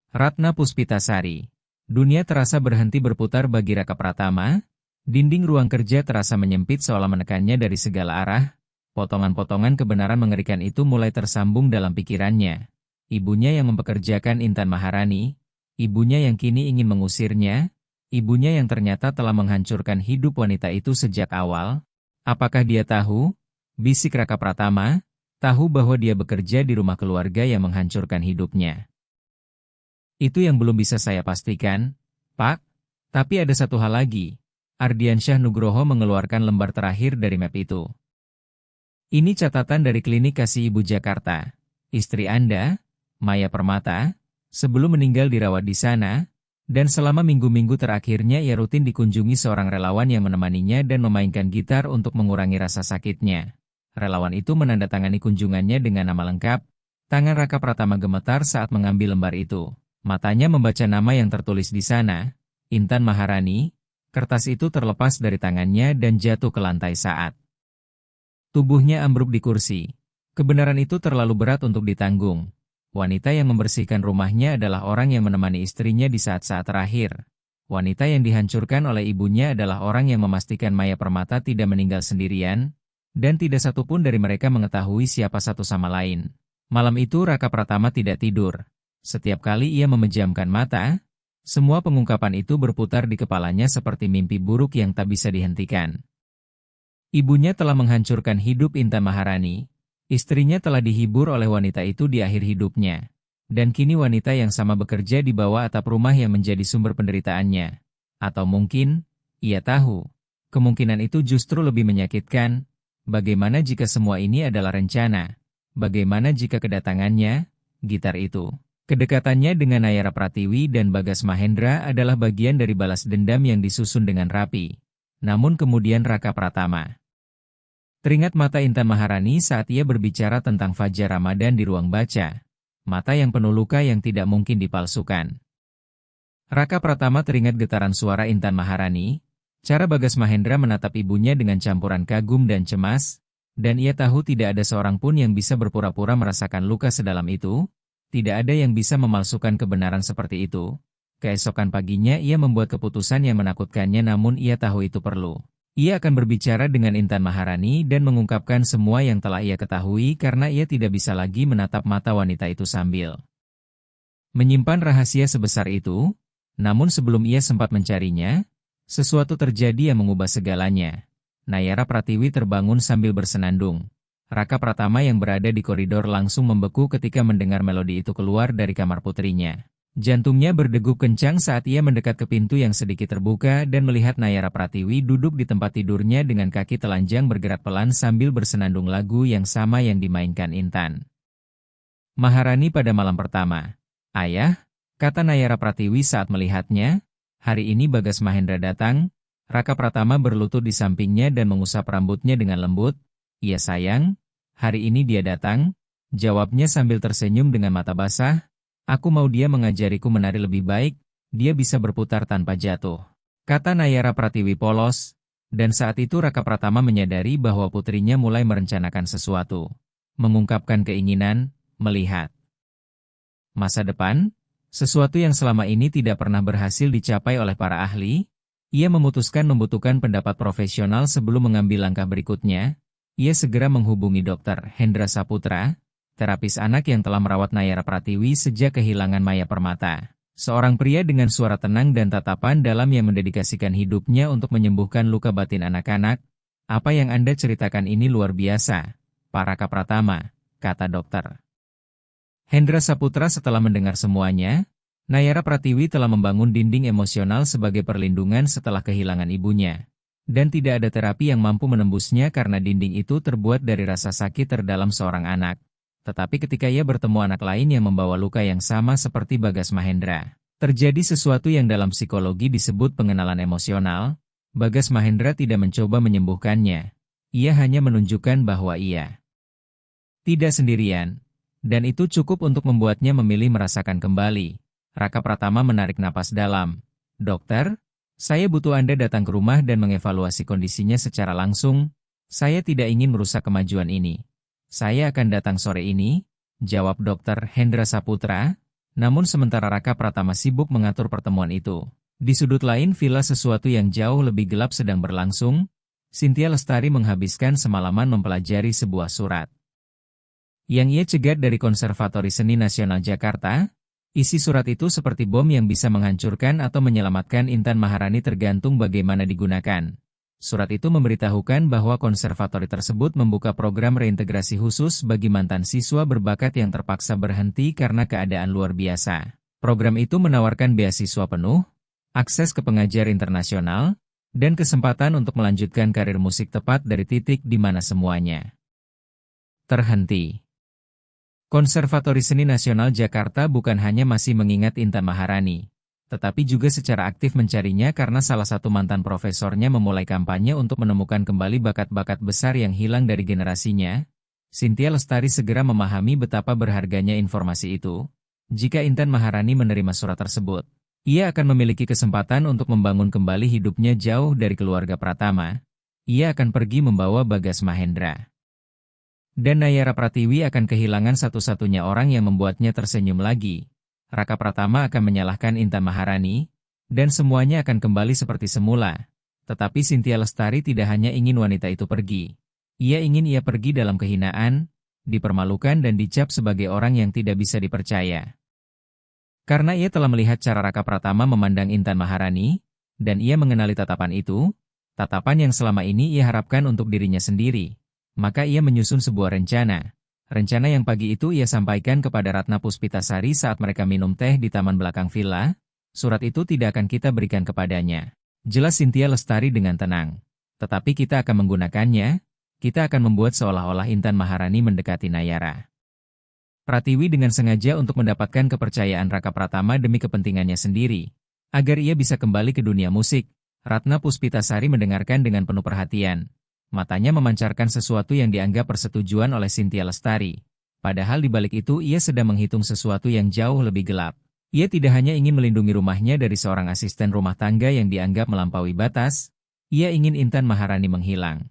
A: Ratna Puspitasari. Dunia terasa berhenti berputar bagi Raka Pratama. Dinding ruang kerja terasa menyempit seolah menekannya dari segala arah. Potongan-potongan kebenaran mengerikan itu mulai tersambung dalam pikirannya. Ibunya yang mempekerjakan Intan Maharani, ibunya yang kini ingin mengusirnya, ibunya yang ternyata telah menghancurkan hidup wanita itu sejak awal. Apakah dia tahu? Bisik Raka Pratama, tahu bahwa dia bekerja di rumah keluarga yang menghancurkan hidupnya. "Itu yang belum bisa saya pastikan, Pak. Tapi ada satu hal lagi." Ardiansyah Nugroho mengeluarkan lembar terakhir dari map itu. "Ini catatan dari Klinik Kasih Ibu Jakarta. Istri Anda, Maya Permata, sebelum meninggal dirawat di sana, dan selama minggu-minggu terakhirnya ia rutin dikunjungi seorang relawan yang menemaninya dan memainkan gitar untuk mengurangi rasa sakitnya." Relawan itu menandatangani kunjungannya dengan nama lengkap. Tangan Raka Pratama gemetar saat mengambil lembar itu. Matanya membaca nama yang tertulis di sana, Intan Maharani. Kertas itu terlepas dari tangannya dan jatuh ke lantai saat Tubuhnya ambruk di kursi. Kebenaran itu terlalu berat untuk ditanggung. Wanita yang membersihkan rumahnya adalah orang yang menemani istrinya di saat-saat terakhir. Wanita yang dihancurkan oleh ibunya adalah orang yang memastikan Maya Permata tidak meninggal sendirian, dan tidak satupun dari mereka mengetahui siapa satu sama lain. Malam itu Raka Pratama tidak tidur. Setiap kali ia memejamkan mata, semua pengungkapan itu berputar di kepalanya seperti mimpi buruk yang tak bisa dihentikan. Ibunya telah menghancurkan hidup Intan Maharani. Istrinya telah dihibur oleh wanita itu di akhir hidupnya. Dan kini wanita yang sama bekerja di bawah atap rumah yang menjadi sumber penderitaannya. Atau mungkin, ia tahu, kemungkinan itu justru lebih menyakitkan. Bagaimana jika semua ini adalah rencana? Bagaimana jika kedatangannya, gitar itu, kedekatannya dengan Nayara Pratiwi dan Bagas Mahendra adalah bagian dari balas dendam yang disusun dengan rapi. Namun kemudian Raka Pratama teringat mata Intan Maharani saat ia berbicara tentang Fajar Ramadan di ruang baca. Mata yang penuh luka yang tidak mungkin dipalsukan. Raka Pratama teringat getaran suara Intan Maharani, cara Bagas Mahendra menatap ibunya dengan campuran kagum dan cemas, dan ia tahu tidak ada seorang pun yang bisa berpura-pura merasakan luka sedalam itu, tidak ada yang bisa memalsukan kebenaran seperti itu. Keesokan paginya ia membuat keputusan yang menakutkannya namun ia tahu itu perlu. Ia akan berbicara dengan Intan Maharani dan mengungkapkan semua yang telah ia ketahui karena ia tidak bisa lagi menatap mata wanita itu sambil menyimpan rahasia sebesar itu. Namun sebelum ia sempat mencarinya, sesuatu terjadi yang mengubah segalanya. Nayara Pratiwi terbangun sambil bersenandung. Raka Pratama yang berada di koridor langsung membeku ketika mendengar melodi itu keluar dari kamar putrinya. Jantungnya berdegup kencang saat ia mendekat ke pintu yang sedikit terbuka dan melihat Nayara Pratiwi duduk di tempat tidurnya dengan kaki telanjang bergerak pelan sambil bersenandung lagu yang sama yang dimainkan Intan Maharani pada malam pertama. "Ayah," kata Nayara Pratiwi saat melihatnya, "hari ini Bagas Mahendra datang." Raka Pratama berlutut di sampingnya dan mengusap rambutnya dengan lembut. "Iya sayang, hari ini dia datang," jawabnya sambil tersenyum dengan mata basah. "Aku mau dia mengajariku menari lebih baik, dia bisa berputar tanpa jatuh," kata Nayara Pratiwi polos. Dan saat itu Raka Pratama menyadari bahwa putrinya mulai merencanakan sesuatu. Mengungkapkan keinginan, melihat masa depan, sesuatu yang selama ini tidak pernah berhasil dicapai oleh para ahli. Ia memutuskan membutuhkan pendapat profesional sebelum mengambil langkah berikutnya. Ia segera menghubungi Dr. Hendra Saputra, terapis anak yang telah merawat Nayara Pratiwi sejak kehilangan Maya Permata. Seorang pria dengan suara tenang dan tatapan dalam yang mendedikasikan hidupnya untuk menyembuhkan luka batin anak-anak. "Apa yang Anda ceritakan ini luar biasa, Pak Raka Pratama," kata dokter Hendra Saputra setelah mendengar semuanya. Nayara Pratiwi telah membangun dinding emosional sebagai perlindungan setelah kehilangan ibunya. Dan tidak ada terapi yang mampu menembusnya karena dinding itu terbuat dari rasa sakit terdalam seorang anak. Tetapi ketika ia bertemu anak lain yang membawa luka yang sama seperti Bagas Mahendra, terjadi sesuatu yang dalam psikologi disebut pengenalan emosional. Bagas Mahendra tidak mencoba menyembuhkannya. Ia hanya menunjukkan bahwa ia tidak sendirian. Dan itu cukup untuk membuatnya memilih merasakan kembali. Raka Pratama menarik napas dalam. "Dokter, saya butuh Anda datang ke rumah dan mengevaluasi kondisinya secara langsung. Saya tidak ingin merusak kemajuan ini." "Saya akan datang sore ini," jawab Dr. Hendra Saputra. Namun sementara Raka Pratama sibuk mengatur pertemuan itu, di sudut lain villa sesuatu yang jauh lebih gelap sedang berlangsung. Cynthia Lestari menghabiskan semalaman mempelajari sebuah surat yang ia cegat dari Konservatori Seni Nasional Jakarta. Isi surat itu seperti bom yang bisa menghancurkan atau menyelamatkan Intan Maharani tergantung bagaimana digunakan. Surat itu memberitahukan bahwa konservatori tersebut membuka program reintegrasi khusus bagi mantan siswa berbakat yang terpaksa berhenti karena keadaan luar biasa. Program itu menawarkan beasiswa penuh, akses ke pengajar internasional, dan kesempatan untuk melanjutkan karir musik tepat dari titik di mana semuanya terhenti. Konservatori Seni Nasional Jakarta bukan hanya masih mengingat Intan Maharani, tetapi juga secara aktif mencarinya karena salah satu mantan profesornya memulai kampanye untuk menemukan kembali bakat-bakat besar yang hilang dari generasinya. Cynthia Lestari segera memahami betapa berharganya informasi itu. Jika Intan Maharani menerima surat tersebut, ia akan memiliki kesempatan untuk membangun kembali hidupnya jauh dari keluarga Pratama. Ia akan pergi membawa Bagas Mahendra Dan Nayara Pratiwi akan kehilangan satu-satunya orang yang membuatnya tersenyum lagi. Raka Pratama akan menyalahkan Intan Maharani, dan semuanya akan kembali seperti semula. Tetapi Cynthia Lestari tidak hanya ingin wanita itu pergi. Ia ingin ia pergi dalam kehinaan, dipermalukan dan dicap sebagai orang yang tidak bisa dipercaya. Karena ia telah melihat cara Raka Pratama memandang Intan Maharani, dan ia mengenali tatapan itu, tatapan yang selama ini ia harapkan untuk dirinya sendiri. Maka ia menyusun sebuah rencana. Rencana yang pagi itu ia sampaikan kepada Ratna Puspitasari saat mereka minum teh di taman belakang villa. Surat itu tidak akan kita berikan kepadanya. Jelas Cynthia Lestari dengan tenang. Tetapi kita akan menggunakannya, kita akan membuat seolah-olah Intan Maharani mendekati Nayara Pratiwi dengan sengaja untuk mendapatkan kepercayaan Raka Pratama demi kepentingannya sendiri. Agar ia bisa kembali ke dunia musik, Ratna Puspitasari mendengarkan dengan penuh perhatian. Matanya memancarkan sesuatu yang dianggap persetujuan oleh Cynthia Lestari. Padahal di balik itu ia sedang menghitung sesuatu yang jauh lebih gelap. Ia tidak hanya ingin melindungi rumahnya dari seorang asisten rumah tangga yang dianggap melampaui batas, ia ingin Intan Maharani menghilang.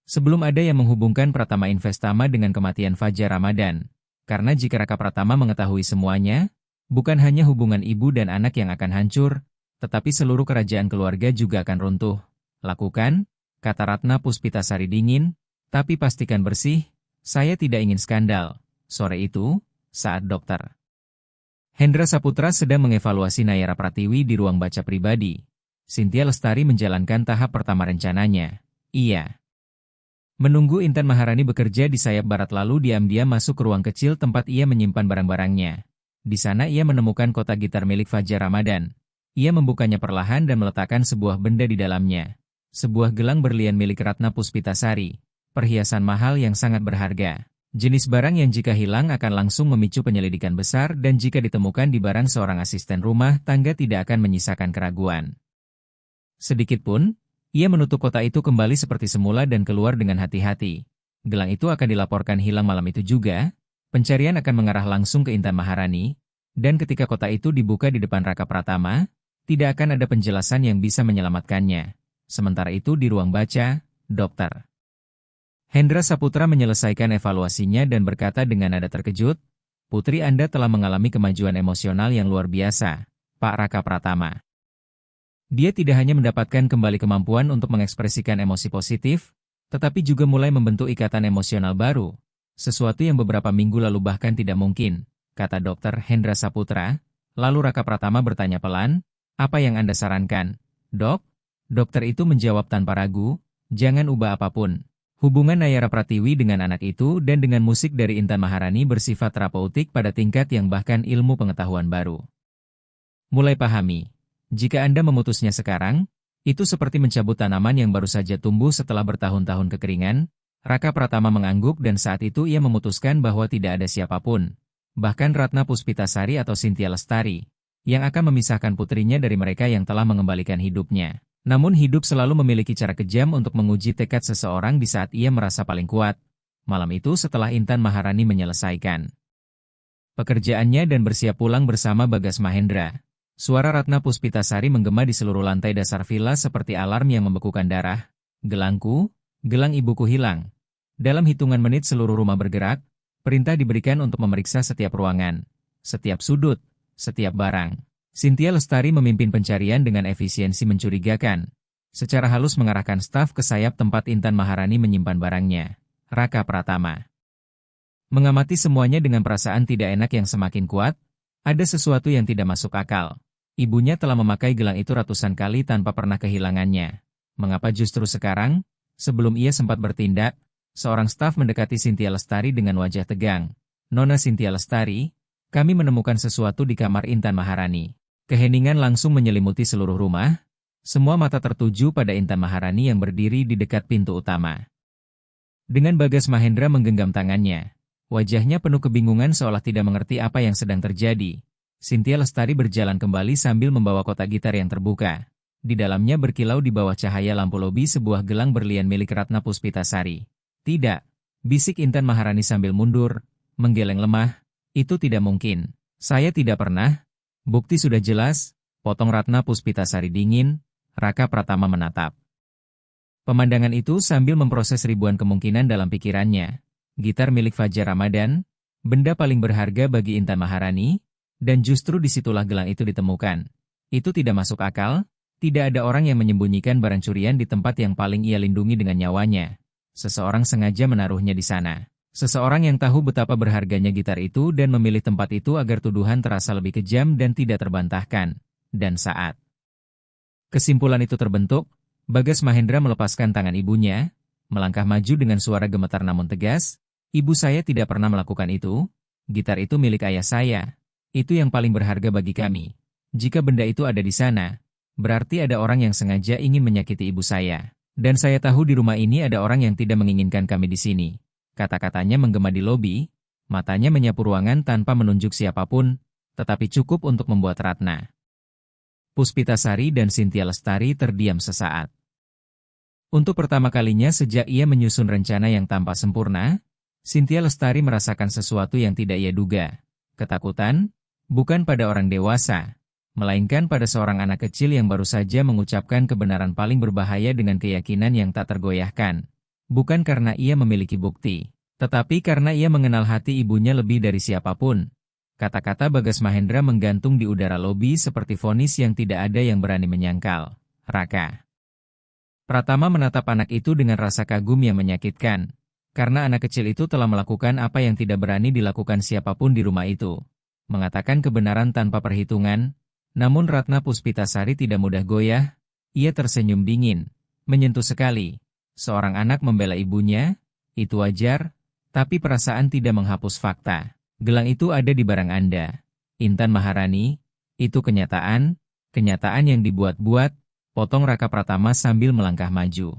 A: Sebelum ada yang menghubungkan Pratama Investama dengan kematian Fajar Ramadan. Karena jika Raka Pratama mengetahui semuanya, bukan hanya hubungan ibu dan anak yang akan hancur, tetapi seluruh kerajaan keluarga juga akan runtuh. Lakukan, kata Ratna Puspitasari dingin, tapi pastikan bersih, saya tidak ingin skandal. Sore itu, saat Dr. Hendra Saputra sedang mengevaluasi Nayara Pratiwi di ruang baca pribadi, Cynthia Lestari menjalankan tahap pertama rencananya. Ia menunggu Intan Maharani bekerja di sayap barat lalu diam-diam masuk ke ruang kecil tempat ia menyimpan barang-barangnya. Di sana ia menemukan kotak gitar milik Fajar Ramadan. Ia membukanya perlahan dan meletakkan sebuah benda di dalamnya. Sebuah gelang berlian milik Ratna Puspitasari, perhiasan mahal yang sangat berharga. Jenis barang yang jika hilang akan langsung memicu penyelidikan besar dan jika ditemukan di barang seorang asisten rumah tangga tidak akan menyisakan keraguan. Sedikitpun, ia menutup kotak itu kembali seperti semula dan keluar dengan hati-hati. Gelang itu akan dilaporkan hilang malam itu juga, pencarian akan mengarah langsung ke Intan Maharani, dan ketika kotak itu dibuka di depan Raka Pratama, tidak akan ada penjelasan yang bisa menyelamatkannya. Sementara itu di ruang baca, Dr. Hendra Saputra menyelesaikan evaluasinya dan berkata dengan nada terkejut, "Putri Anda telah mengalami kemajuan emosional yang luar biasa, Pak Raka Pratama." Dia tidak hanya mendapatkan kembali kemampuan untuk mengekspresikan emosi positif, tetapi juga mulai membentuk ikatan emosional baru, sesuatu yang beberapa minggu lalu bahkan tidak mungkin, kata Dr. Hendra Saputra. Lalu Raka Pratama bertanya pelan, "Apa yang Anda sarankan, Dok?" Dokter itu menjawab tanpa ragu, "Jangan ubah apapun." Hubungan Nayara Pratiwi dengan anak itu dan dengan musik dari Intan Maharani bersifat terapeutik pada tingkat yang bahkan ilmu pengetahuan baru. Mulai pahami, jika Anda memutusnya sekarang, itu seperti mencabut tanaman yang baru saja tumbuh setelah bertahun-tahun kekeringan. Raka Pratama mengangguk dan saat itu ia memutuskan bahwa tidak ada siapapun, bahkan Ratna Puspitasari atau Cynthia Lestari, yang akan memisahkan putrinya dari mereka yang telah mengembalikan hidupnya. Namun hidup selalu memiliki cara kejam untuk menguji tekad seseorang di saat ia merasa paling kuat. Malam itu setelah Intan Maharani menyelesaikan pekerjaannya dan bersiap pulang bersama Bagas Mahendra, suara Ratna Puspitasari menggema di seluruh lantai dasar villa seperti alarm yang membekukan darah. "Gelangku, gelang ibuku hilang." Dalam hitungan menit seluruh rumah bergerak, perintah diberikan untuk memeriksa setiap ruangan, setiap sudut, setiap barang. Cynthia Lestari memimpin pencarian dengan efisiensi mencurigakan. Secara halus mengarahkan staf ke sayap tempat Intan Maharani menyimpan barangnya. Raka Pratama mengamati semuanya dengan perasaan tidak enak yang semakin kuat. Ada sesuatu yang tidak masuk akal. Ibunya telah memakai gelang itu ratusan kali tanpa pernah kehilangannya. Mengapa justru sekarang, sebelum ia sempat bertindak, seorang staf mendekati Cynthia Lestari dengan wajah tegang. "Nona Cynthia Lestari, kami menemukan sesuatu di kamar Intan Maharani." Keheningan langsung menyelimuti seluruh rumah. Semua mata tertuju pada Intan Maharani yang berdiri di dekat pintu utama. Dengan Bagas Mahendra menggenggam tangannya. Wajahnya penuh kebingungan seolah tidak mengerti apa yang sedang terjadi. Cynthia Lestari berjalan kembali sambil membawa kotak gitar yang terbuka. Di dalamnya berkilau di bawah cahaya lampu lobi sebuah gelang berlian milik Ratna Puspitasari. "Tidak," bisik Intan Maharani sambil mundur, menggeleng lemah. "Itu tidak mungkin. Saya tidak pernah." "Bukti sudah jelas," potong Ratna Puspitasari dingin. Raka Pratama menatap pemandangan itu sambil memproses ribuan kemungkinan dalam pikirannya. Gitar milik Fajar Ramadan, benda paling berharga bagi Intan Maharani, dan justru disitulah gelang itu ditemukan. Itu tidak masuk akal, tidak ada orang yang menyembunyikan barang curian di tempat yang paling ia lindungi dengan nyawanya. Seseorang sengaja menaruhnya di sana. Seseorang yang tahu betapa berharganya gitar itu dan memilih tempat itu agar tuduhan terasa lebih kejam dan tidak terbantahkan. Dan saat kesimpulan itu terbentuk, Bagas Mahendra melepaskan tangan ibunya, melangkah maju dengan suara gemetar namun tegas, "Ibu saya tidak pernah melakukan itu. Gitar itu milik ayah saya. Itu yang paling berharga bagi kami. Jika benda itu ada di sana, berarti ada orang yang sengaja ingin menyakiti ibu saya. Dan saya tahu di rumah ini ada orang yang tidak menginginkan kami di sini." Kata-katanya menggema di lobi, matanya menyapu ruangan tanpa menunjuk siapapun, tetapi cukup untuk membuat Ratna Puspitasari dan Cynthia Lestari terdiam sesaat. Untuk pertama kalinya sejak ia menyusun rencana yang tampak sempurna, Cynthia Lestari merasakan sesuatu yang tidak ia duga. Ketakutan, bukan pada orang dewasa, melainkan pada seorang anak kecil yang baru saja mengucapkan kebenaran paling berbahaya dengan keyakinan yang tak tergoyahkan. Bukan karena ia memiliki bukti, tetapi karena ia mengenal hati ibunya lebih dari siapapun. Kata-kata Bagas Mahendra menggantung di udara lobi seperti vonis yang tidak ada yang berani menyangkal. Raka Pratama menatap anak itu dengan rasa kagum yang menyakitkan, karena anak kecil itu telah melakukan apa yang tidak berani dilakukan siapapun di rumah itu. Mengatakan kebenaran tanpa perhitungan, namun Ratna Puspitasari tidak mudah goyah, ia tersenyum dingin, menyentuh sekali. Seorang anak membela ibunya, itu wajar, tapi perasaan tidak menghapus fakta. Gelang itu ada di barang Anda, Intan Maharani, itu kenyataan yang dibuat-buat, potong Raka Pratama sambil melangkah maju.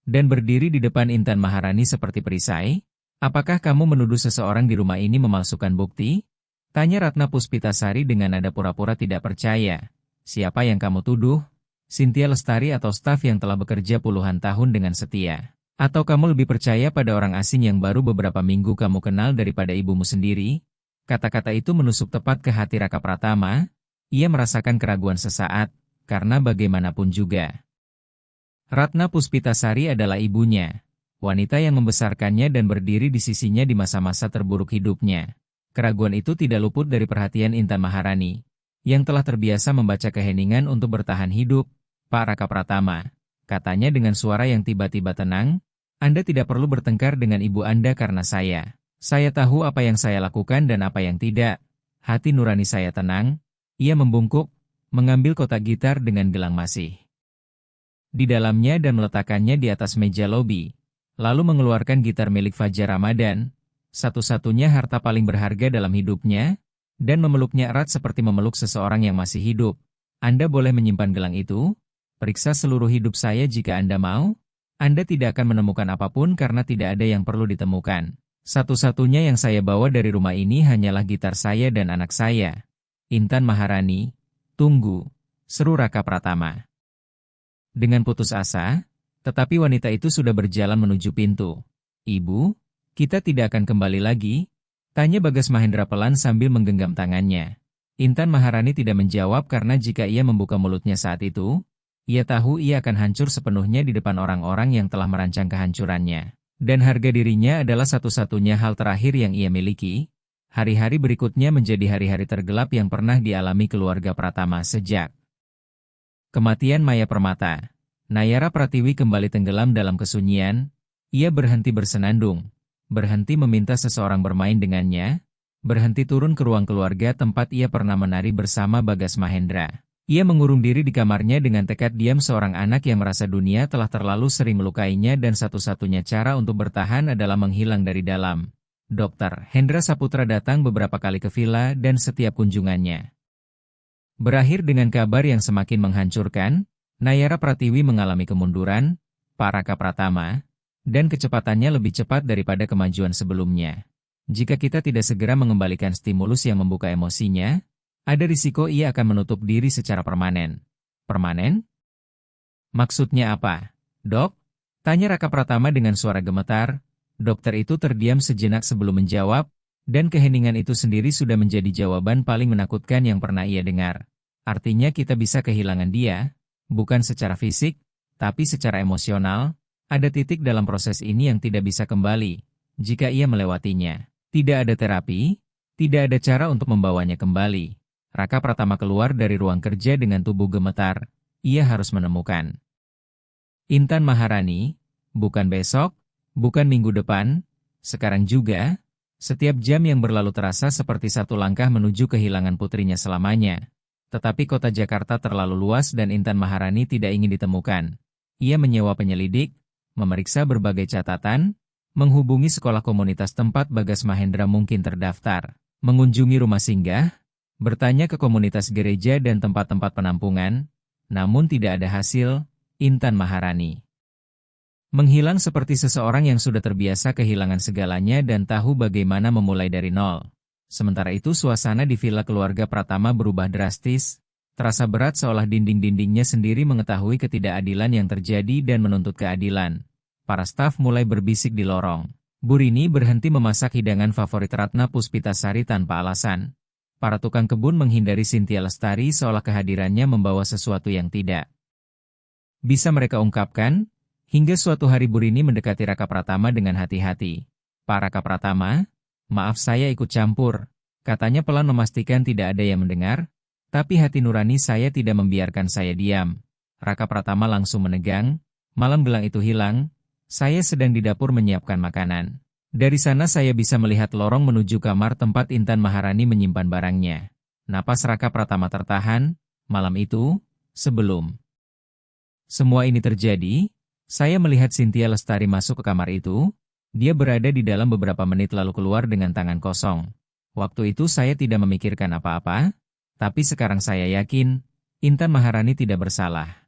A: Dan berdiri di depan Intan Maharani seperti perisai, "Apakah kamu menuduh seseorang di rumah ini memalsukan bukti?" Tanya Ratna Puspitasari dengan nada pura-pura tidak percaya. "Siapa yang kamu tuduh? Cynthia Lestari atau staf yang telah bekerja puluhan tahun dengan setia? Atau kamu lebih percaya pada orang asing yang baru beberapa minggu kamu kenal daripada ibumu sendiri?" Kata-kata itu menusuk tepat ke hati Raka Pratama. Ia merasakan keraguan sesaat, karena bagaimanapun juga Ratna Puspitasari adalah ibunya, wanita yang membesarkannya dan berdiri di sisinya di masa-masa terburuk hidupnya. Keraguan itu tidak luput dari perhatian Intan Maharani, yang telah terbiasa membaca keheningan untuk bertahan hidup. "Pak Raka Pratama," katanya dengan suara yang tiba-tiba tenang, "Anda tidak perlu bertengkar dengan ibu Anda karena saya. Saya tahu apa yang saya lakukan dan apa yang tidak." Hati nurani saya tenang, ia membungkuk, mengambil kotak gitar dengan gelang masih di dalamnya dan meletakkannya di atas meja lobi, lalu mengeluarkan gitar milik Fajar Ramadan, satu-satunya harta paling berharga dalam hidupnya, dan memeluknya erat seperti memeluk seseorang yang masih hidup. "Anda boleh menyimpan gelang itu, periksa seluruh hidup saya jika Anda mau. Anda tidak akan menemukan apapun karena tidak ada yang perlu ditemukan. Satu-satunya yang saya bawa dari rumah ini hanyalah gitar saya dan anak saya." "Intan Maharani, tunggu," seru Raka Pratama dengan putus asa, tetapi wanita itu sudah berjalan menuju pintu. "Ibu, kita tidak akan kembali lagi?" tanya Bagas Mahendra pelan sambil menggenggam tangannya. Intan Maharani tidak menjawab karena jika ia membuka mulutnya saat itu, ia tahu ia akan hancur sepenuhnya di depan orang-orang yang telah merancang kehancurannya. Dan harga dirinya adalah satu-satunya hal terakhir yang ia miliki. Hari-hari berikutnya menjadi hari-hari tergelap yang pernah dialami keluarga Pratama sejak kematian Maya Permata. Nayara Pratiwi kembali tenggelam dalam kesunyian. Ia berhenti bersenandung, berhenti meminta seseorang bermain dengannya, berhenti turun ke ruang keluarga tempat ia pernah menari bersama Bagas Mahendra. Ia mengurung diri di kamarnya dengan tekad diam seorang anak yang merasa dunia telah terlalu sering melukainya dan satu-satunya cara untuk bertahan adalah menghilang dari dalam. Dr. Hendra Saputra datang beberapa kali ke villa dan setiap kunjungannya berakhir dengan kabar yang semakin menghancurkan. Nayara Pratiwi mengalami kemunduran, Pak Raka Pratama, dan kecepatannya lebih cepat daripada kemajuan sebelumnya. Jika kita tidak segera mengembalikan stimulus yang membuka emosinya, ada risiko ia akan menutup diri secara permanen. Permanen? Maksudnya apa, Dok? Tanya Raka Pratama dengan suara gemetar. Dokter itu terdiam sejenak sebelum menjawab, dan keheningan itu sendiri sudah menjadi jawaban paling menakutkan yang pernah ia dengar. Artinya kita bisa kehilangan dia, bukan secara fisik, tapi secara emosional. Ada titik dalam proses ini yang tidak bisa kembali. jika ia melewatinya. Tidak ada terapi, tidak ada cara untuk membawanya kembali. Raka Pratama keluar dari ruang kerja dengan tubuh gemetar. Ia harus menemukan Intan Maharani, bukan besok, bukan minggu depan, sekarang juga. Setiap jam yang berlalu terasa seperti satu langkah menuju kehilangan putrinya selamanya. Tetapi kota Jakarta terlalu luas dan Intan Maharani tidak ingin ditemukan. Ia menyewa penyelidik, memeriksa berbagai catatan, menghubungi sekolah komunitas tempat Bagas Mahendra mungkin terdaftar, mengunjungi rumah singgah, bertanya ke komunitas gereja dan tempat-tempat penampungan, namun tidak ada hasil. Intan Maharani menghilang seperti seseorang yang sudah terbiasa kehilangan segalanya dan tahu bagaimana memulai dari nol. Sementara itu suasana di villa keluarga Pratama berubah drastis, terasa berat seolah dinding-dindingnya sendiri mengetahui ketidakadilan yang terjadi dan menuntut keadilan. Para staf mulai berbisik di lorong. Bu Rini berhenti memasak hidangan favorit Ratna Puspitasari tanpa alasan. Para tukang kebun menghindari Cynthia Lestari seolah kehadirannya membawa sesuatu yang tidak bisa mereka ungkapkan. Hingga suatu hari Bu Rini mendekati Raka Pratama dengan hati-hati. Pak Raka Pratama, maaf saya ikut campur. Katanya pelan memastikan tidak ada yang mendengar, tapi hati nurani saya tidak membiarkan saya diam. Raka Pratama langsung menegang, malam gelang itu hilang, saya sedang di dapur menyiapkan makanan. Dari sana saya bisa melihat lorong menuju kamar tempat Intan Maharani menyimpan barangnya. Napas Raka Pratama tertahan, malam itu, sebelum semua ini terjadi, saya melihat Cynthia Lestari masuk ke kamar itu. Dia berada di dalam beberapa menit lalu keluar dengan tangan kosong. Waktu itu saya tidak memikirkan apa-apa, tapi sekarang saya yakin, Intan Maharani tidak bersalah.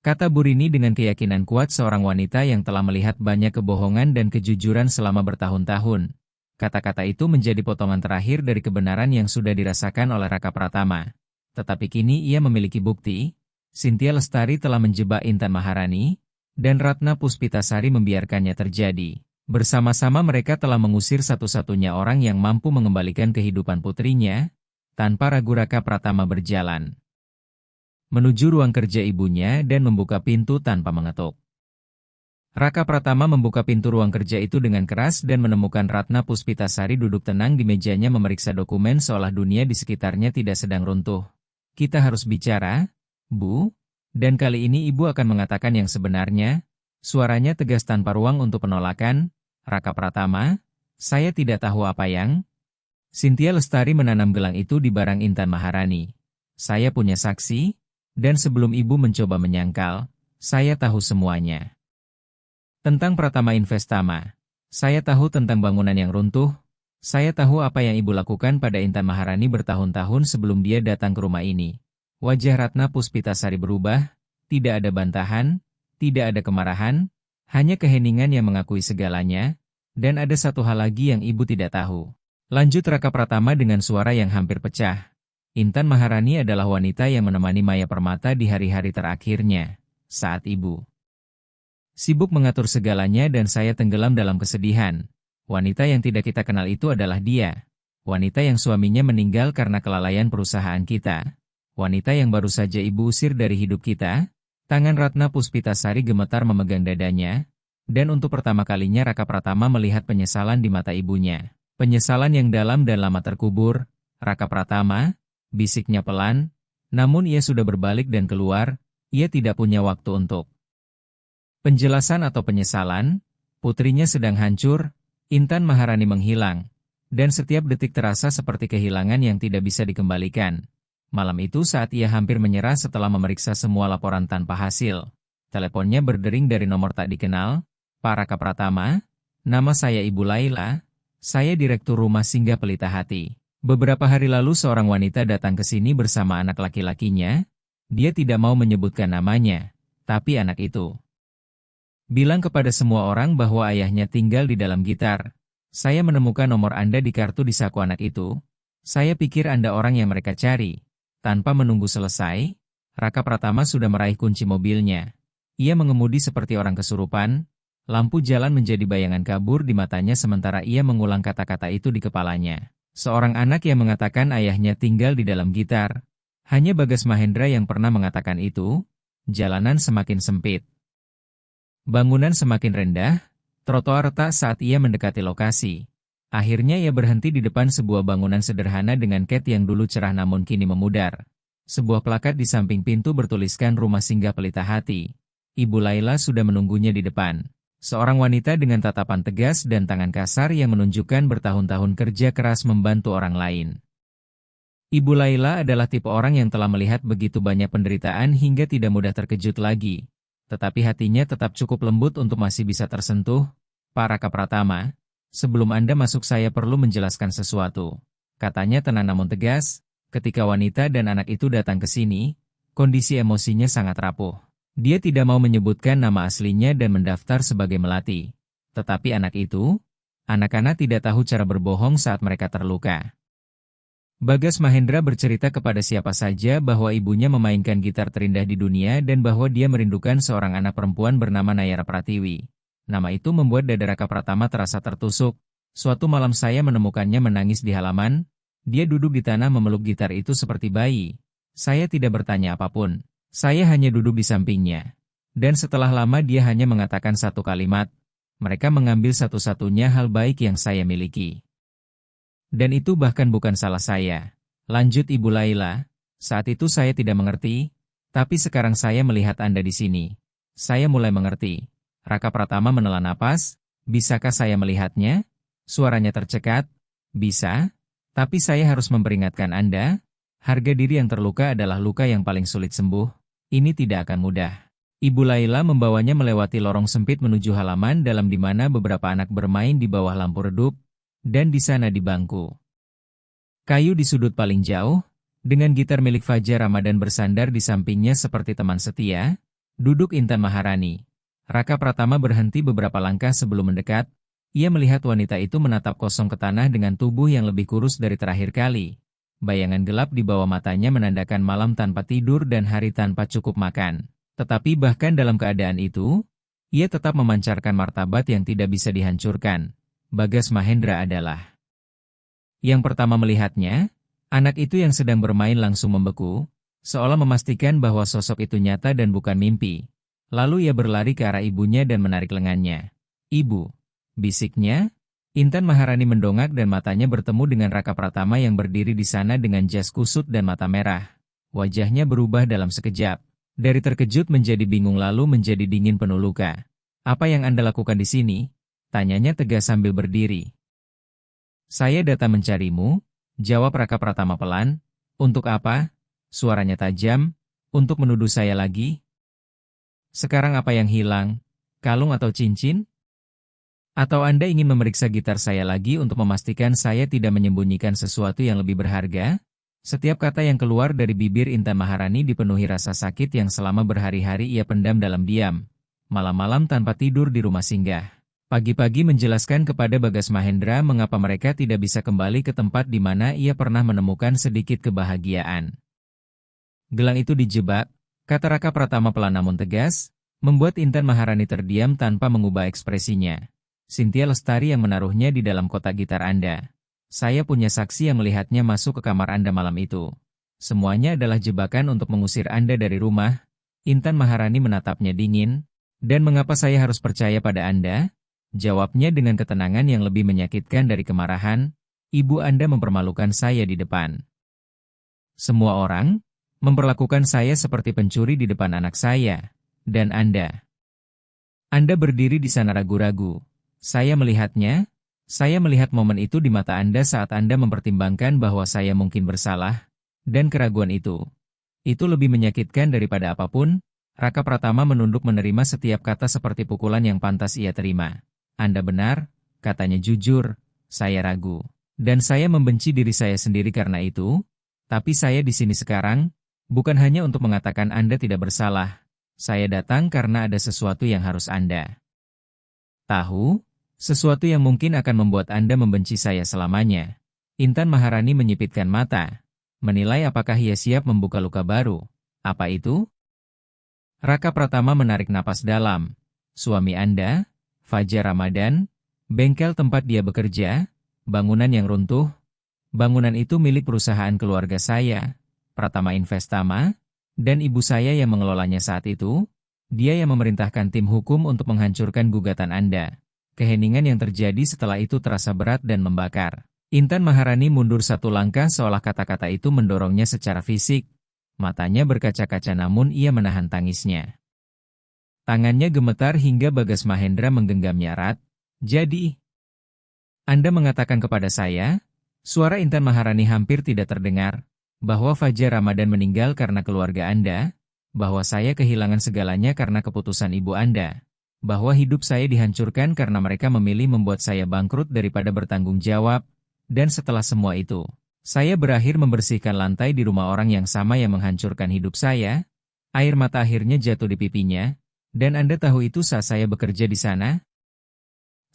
A: Kata Bu Rini dengan keyakinan kuat seorang wanita yang telah melihat banyak kebohongan dan kejujuran selama bertahun-tahun. Kata-kata itu menjadi potongan terakhir dari kebenaran yang sudah dirasakan oleh Raka Pratama. Tetapi kini ia memiliki bukti. Cynthia Lestari telah menjebak Intan Maharani, dan Ratna Puspitasari membiarkannya terjadi. Bersama-sama mereka telah mengusir satu-satunya orang yang mampu mengembalikan kehidupan putrinya. Tanpa ragu Raka Pratama berjalan menuju ruang kerja ibunya dan membuka pintu tanpa mengetuk. Raka Pratama membuka pintu ruang kerja itu dengan keras dan menemukan Ratna Puspitasari duduk tenang di mejanya memeriksa dokumen seolah dunia di sekitarnya tidak sedang runtuh. Kita harus bicara, Bu, dan kali ini Ibu akan mengatakan yang sebenarnya. Suaranya tegas tanpa ruang untuk penolakan. Raka Pratama, saya tidak tahu apa yang. Cynthia Lestari menanam gelang itu di barang Intan Maharani. Saya punya saksi, dan sebelum Ibu mencoba menyangkal, saya tahu semuanya. Tentang Pratama Investama, saya tahu tentang bangunan yang runtuh. Saya tahu apa yang Ibu lakukan pada Intan Maharani bertahun-tahun sebelum dia datang ke rumah ini. Wajah Ratna Puspitasari berubah, tidak ada bantahan, tidak ada kemarahan, hanya keheningan yang mengakui segalanya, dan ada satu hal lagi yang Ibu tidak tahu. Lanjut Raka Pratama dengan suara yang hampir pecah. Intan Maharani adalah wanita yang menemani Maya Permata di hari-hari terakhirnya, saat Ibu sibuk mengatur segalanya dan saya tenggelam dalam kesedihan. Wanita yang tidak kita kenal itu adalah dia. Wanita yang suaminya meninggal karena kelalaian perusahaan kita. Wanita yang baru saja Ibu usir dari hidup kita. Tangan Ratna Puspitasari gemetar memegang dadanya. Dan untuk pertama kalinya Raka Pratama melihat penyesalan di mata ibunya. Penyesalan yang dalam dan lama terkubur. Raka Pratama, bisiknya pelan. Namun ia sudah berbalik dan keluar. Ia tidak punya waktu untuk penjelasan atau penyesalan. Putrinya sedang hancur. Intan Maharani menghilang. Dan setiap detik terasa seperti kehilangan yang tidak bisa dikembalikan. Malam itu saat ia hampir menyerah setelah memeriksa semua laporan tanpa hasil. Teleponnya berdering dari nomor tak dikenal. Pak Raka Pratama, nama saya Ibu Laila, saya Direktur Rumah Singgah Pelita Hati. Beberapa hari lalu seorang wanita datang ke sini bersama anak laki-lakinya. Dia tidak mau menyebutkan namanya, tapi anak itu bilang kepada semua orang bahwa ayahnya tinggal di dalam gitar. Saya menemukan nomor Anda di kartu di saku anak itu. Saya pikir Anda orang yang mereka cari. Tanpa menunggu selesai, Raka Pratama sudah meraih kunci mobilnya. Ia mengemudi seperti orang kesurupan, lampu jalan menjadi bayangan kabur di matanya sementara ia mengulang kata-kata itu di kepalanya. Seorang anak yang mengatakan ayahnya tinggal di dalam gitar. Hanya Bagas Mahendra yang pernah mengatakan itu. Jalanan semakin sempit. Bangunan semakin rendah. Trotoar retak saat ia mendekati lokasi. Akhirnya ia berhenti di depan sebuah bangunan sederhana dengan cat yang dulu cerah namun kini memudar. Sebuah plakat di samping pintu bertuliskan Rumah Singgah Pelita Hati. Ibu Laila sudah menunggunya di depan. Seorang wanita dengan tatapan tegas dan tangan kasar yang menunjukkan bertahun-tahun kerja keras membantu orang lain. Ibu Laila adalah tipe orang yang telah melihat begitu banyak penderitaan hingga tidak mudah terkejut lagi. Tetapi hatinya tetap cukup lembut untuk masih bisa tersentuh. Pak Raka Pratama, sebelum Anda masuk saya perlu menjelaskan sesuatu. Katanya tenang namun tegas, ketika wanita dan anak itu datang ke sini, kondisi emosinya sangat rapuh. Dia tidak mau menyebutkan nama aslinya dan mendaftar sebagai melati. Tetapi anak-anak tidak tahu cara berbohong saat mereka terluka. Bagas Mahendra bercerita kepada siapa saja bahwa ibunya memainkan gitar terindah di dunia dan bahwa dia merindukan seorang anak perempuan bernama Nayara Pratiwi. Nama itu membuat dada Raka Pratama terasa tertusuk. Suatu malam saya menemukannya menangis di halaman. Dia duduk di tanah memeluk gitar itu seperti bayi. Saya tidak bertanya apapun. Saya hanya duduk di sampingnya. Dan setelah lama dia hanya mengatakan satu kalimat. Mereka mengambil satu-satunya hal baik yang saya miliki. Dan itu bahkan bukan salah saya. Lanjut Ibu Laila. Saat itu saya tidak mengerti. Tapi sekarang saya melihat Anda di sini. Saya mulai mengerti. Raka Pratama menelan napas. Bisakah saya melihatnya? Suaranya tercekat. Bisa. Tapi saya harus memperingatkan Anda. Harga diri yang terluka adalah luka yang paling sulit sembuh. Ini tidak akan mudah. Ibu Laila membawanya melewati lorong sempit menuju halaman dalam di mana beberapa anak bermain di bawah lampu redup. Dan di sana di bangku kayu di sudut paling jauh, dengan gitar milik Fajar Ramadan bersandar di sampingnya seperti teman setia, duduk Intan Maharani. Raka Pratama berhenti beberapa langkah sebelum mendekat. Ia melihat wanita itu menatap kosong ke tanah dengan tubuh yang lebih kurus dari terakhir kali. Bayangan gelap di bawah matanya menandakan malam tanpa tidur dan hari tanpa cukup makan. Tetapi bahkan dalam keadaan itu, ia tetap memancarkan martabat yang tidak bisa dihancurkan. Bagas Mahendra adalah yang pertama melihatnya. Anak itu yang sedang bermain langsung membeku, seolah memastikan bahwa sosok itu nyata dan bukan mimpi. Lalu ia berlari ke arah ibunya dan menarik lengannya. "Ibu," bisiknya. Intan Maharani mendongak dan matanya bertemu dengan Raka Pratama yang berdiri di sana dengan jas kusut dan mata merah. Wajahnya berubah dalam sekejap. Dari terkejut menjadi bingung lalu menjadi dingin penuh luka. "Apa yang Anda lakukan di sini?" Tanyanya tegas sambil berdiri. "Saya datang mencarimu," jawab Raka Pratama pelan. "Untuk apa?" Suaranya tajam. "Untuk menuduh saya lagi?" "Sekarang apa yang hilang? Kalung atau cincin? Atau Anda ingin memeriksa gitar saya lagi untuk memastikan saya tidak menyembunyikan sesuatu yang lebih berharga?" Setiap kata yang keluar dari bibir Intan Maharani dipenuhi rasa sakit yang selama berhari-hari ia pendam dalam diam. Malam-malam tanpa tidur di rumah singgah. Pagi-pagi menjelaskan kepada Bagas Mahendra mengapa mereka tidak bisa kembali ke tempat di mana ia pernah menemukan sedikit kebahagiaan. "Gelang itu dijebak," kata Raka Pratama pelan namun tegas, membuat Intan Maharani terdiam tanpa mengubah ekspresinya. "Cynthia Lestari yang menaruhnya di dalam kotak gitar Anda. Saya punya saksi yang melihatnya masuk ke kamar Anda malam itu. Semuanya adalah jebakan untuk mengusir Anda dari rumah." Intan Maharani menatapnya dingin. "Dan mengapa saya harus percaya pada Anda?" Jawabnya dengan ketenangan yang lebih menyakitkan dari kemarahan. "Ibu Anda mempermalukan saya di depan semua orang, memperlakukan saya seperti pencuri di depan anak saya. Dan Anda berdiri di sana ragu-ragu. Saya melihatnya. Saya melihat momen itu di mata Anda saat Anda mempertimbangkan bahwa saya mungkin bersalah. Dan keraguan itu lebih menyakitkan daripada apapun." Raka Pratama menunduk menerima setiap kata seperti pukulan yang pantas ia terima. "Anda benar," katanya jujur, "saya ragu. Dan saya membenci diri saya sendiri karena itu. Tapi saya di sini sekarang, bukan hanya untuk mengatakan Anda tidak bersalah. Saya datang karena ada sesuatu yang harus Anda tahu, sesuatu yang mungkin akan membuat Anda membenci saya selamanya." Intan Maharani menyipitkan mata, menilai apakah ia siap membuka luka baru. "Apa itu?" Raka Pratama menarik napas dalam. "Suami Anda, Fajar Ramadan, bengkel tempat dia bekerja, bangunan yang runtuh. Bangunan itu milik perusahaan keluarga saya, Pratama Investama, dan ibu saya yang mengelolanya saat itu. Dia yang memerintahkan tim hukum untuk menghancurkan gugatan Anda. Keheningan yang terjadi setelah itu terasa berat dan membakar. Intan Maharani mundur satu langkah seolah kata-kata itu mendorongnya secara fisik. Matanya berkaca-kaca namun ia menahan tangisnya. Tangannya gemetar hingga Bagas Mahendra menggenggamnya erat. Jadi, Anda mengatakan kepada saya, suara Intan Maharani hampir tidak terdengar, bahwa Fajar Ramadan meninggal karena keluarga Anda, bahwa saya kehilangan segalanya karena keputusan ibu Anda, bahwa hidup saya dihancurkan karena mereka memilih membuat saya bangkrut daripada bertanggung jawab, dan setelah semua itu, saya berakhir membersihkan lantai di rumah orang yang sama yang menghancurkan hidup saya. Air mata akhirnya jatuh di pipinya, dan Anda tahu itu saat saya bekerja di sana?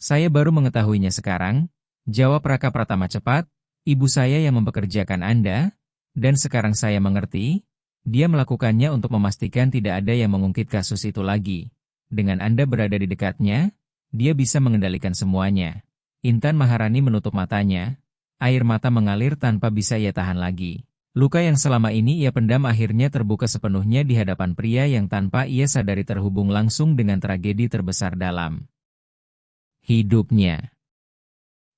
A: Saya baru mengetahuinya sekarang, jawab Raka Pratama cepat, ibu saya yang mempekerjakan Anda, dan sekarang saya mengerti, dia melakukannya untuk memastikan tidak ada yang mengungkit kasus itu lagi. Dengan Anda berada di dekatnya, dia bisa mengendalikan semuanya. Intan Maharani menutup matanya, air mata mengalir tanpa bisa ia tahan lagi. Luka yang selama ini ia pendam akhirnya terbuka sepenuhnya di hadapan pria yang tanpa ia sadari terhubung langsung dengan tragedi terbesar dalam hidupnya.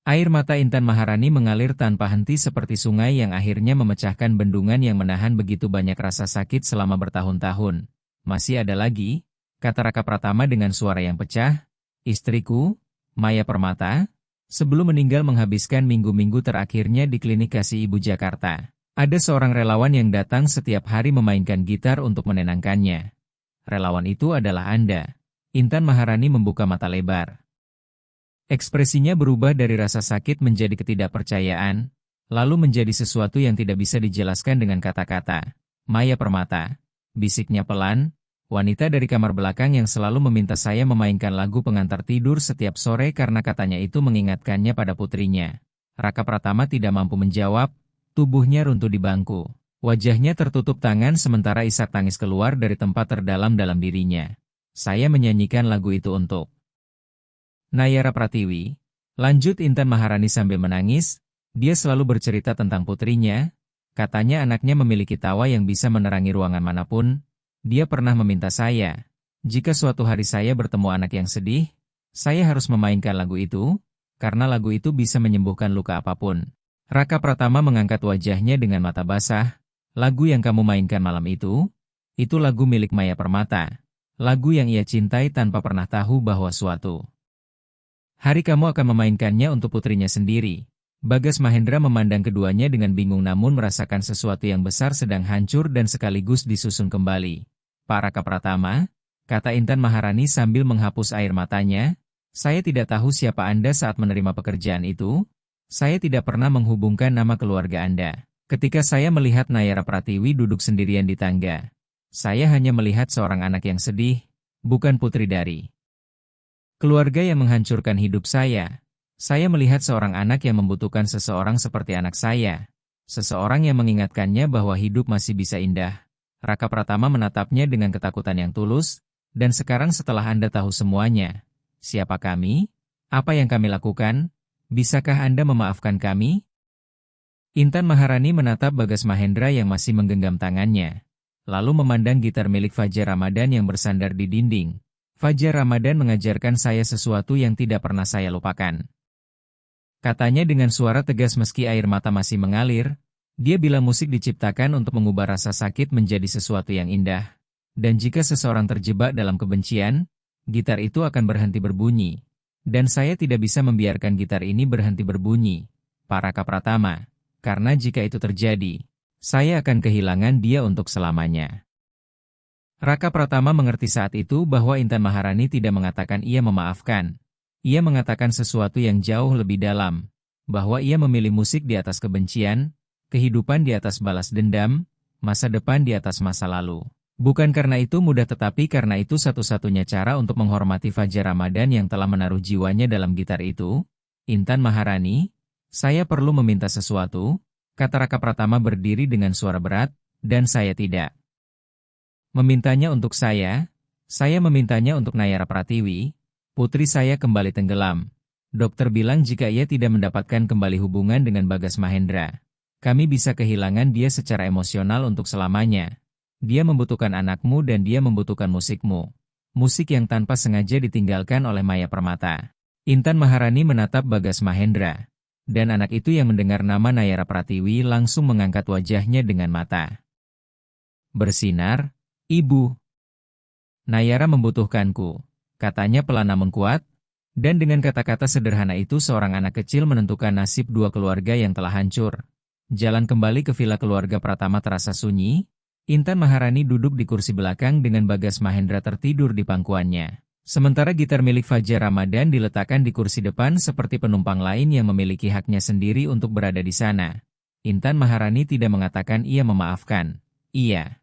A: Air mata Intan Maharani mengalir tanpa henti seperti sungai yang akhirnya memecahkan bendungan yang menahan begitu banyak rasa sakit selama bertahun-tahun. Masih ada lagi, kata Raka Pratama dengan suara yang pecah, istriku, Maya Permata, sebelum meninggal menghabiskan minggu-minggu terakhirnya di klinik Kasih Ibu Jakarta. Ada seorang relawan yang datang setiap hari memainkan gitar untuk menenangkannya. Relawan itu adalah Anda. Intan Maharani membuka mata lebar. Ekspresinya berubah dari rasa sakit menjadi ketidakpercayaan, lalu menjadi sesuatu yang tidak bisa dijelaskan dengan kata-kata. Maya Permata, bisiknya pelan, wanita dari kamar belakang yang selalu meminta saya memainkan lagu pengantar tidur setiap sore karena katanya itu mengingatkannya pada putrinya. Raka Pratama tidak mampu menjawab, tubuhnya runtuh di bangku. Wajahnya tertutup tangan sementara isak tangis keluar dari tempat terdalam dalam dirinya. Saya menyanyikan lagu itu untuk Nayara Pratiwi. Lanjut Intan Maharani sambil menangis, dia selalu bercerita tentang putrinya. Katanya anaknya memiliki tawa yang bisa menerangi ruangan manapun. Dia pernah meminta saya, jika suatu hari saya bertemu anak yang sedih, saya harus memainkan lagu itu, karena lagu itu bisa menyembuhkan luka apapun. Raka Pratama mengangkat wajahnya dengan mata basah. Lagu yang kamu mainkan malam itu lagu milik Maya Permata. Lagu yang ia cintai tanpa pernah tahu bahwa suatu hari kamu akan memainkannya untuk putrinya sendiri. Bagas Mahendra memandang keduanya dengan bingung namun merasakan sesuatu yang besar sedang hancur dan sekaligus disusun kembali. Pak Raka Pratama, kata Intan Maharani sambil menghapus air matanya, saya tidak tahu siapa Anda saat menerima pekerjaan itu. Saya tidak pernah menghubungkan nama keluarga Anda. Ketika saya melihat Nayara Pratiwi duduk sendirian di tangga, saya hanya melihat seorang anak yang sedih, bukan putri dari keluarga yang menghancurkan hidup saya. Saya melihat seorang anak yang membutuhkan seseorang seperti anak saya. Seseorang yang mengingatkannya bahwa hidup masih bisa indah. Raka Pratama menatapnya dengan ketakutan yang tulus, dan sekarang setelah Anda tahu semuanya, siapa kami? Apa yang kami lakukan? Bisakah Anda memaafkan kami? Intan Maharani menatap Bagas Mahendra yang masih menggenggam tangannya, lalu memandang gitar milik Fajar Ramadan yang bersandar di dinding. Fajar Ramadan mengajarkan saya sesuatu yang tidak pernah saya lupakan. Katanya dengan suara tegas meski air mata masih mengalir, dia bilang musik diciptakan untuk mengubah rasa sakit menjadi sesuatu yang indah. Dan jika seseorang terjebak dalam kebencian, gitar itu akan berhenti berbunyi. Dan saya tidak bisa membiarkan gitar ini berhenti berbunyi, Pak Raka Pratama, karena jika itu terjadi, saya akan kehilangan dia untuk selamanya. Raka Pratama mengerti saat itu bahwa Intan Maharani tidak mengatakan ia memaafkan. Ia mengatakan sesuatu yang jauh lebih dalam, bahwa ia memilih musik di atas kebencian, kehidupan di atas balas dendam, masa depan di atas masa lalu. Bukan karena itu mudah tetapi karena itu satu-satunya cara untuk menghormati Fajar Ramadan yang telah menaruh jiwanya dalam gitar itu. Intan Maharani, saya perlu meminta sesuatu, kata Raka Pratama berdiri dengan suara berat, dan saya tidak memintanya untuk saya memintanya untuk Nayara Pratiwi, putri saya kembali tenggelam. Dokter bilang jika ia tidak mendapatkan kembali hubungan dengan Bagas Mahendra, kami bisa kehilangan dia secara emosional untuk selamanya. Dia membutuhkan anakmu dan dia membutuhkan musikmu. Musik yang tanpa sengaja ditinggalkan oleh Maya Permata. Intan Maharani menatap Bagas Mahendra. Dan anak itu yang mendengar nama Nayara Pratiwi langsung mengangkat wajahnya dengan mata bersinar. "Ibu, Nayara membutuhkanku," katanya pelan namun kuat. Dan dengan kata-kata sederhana itu seorang anak kecil menentukan nasib dua keluarga yang telah hancur. Jalan kembali ke villa keluarga Pratama terasa sunyi. Intan Maharani duduk di kursi belakang dengan Bagas Mahendra tertidur di pangkuannya. Sementara gitar milik Fajar Ramadan diletakkan di kursi depan seperti penumpang lain yang memiliki haknya sendiri untuk berada di sana. Intan Maharani tidak mengatakan ia memaafkan. Ia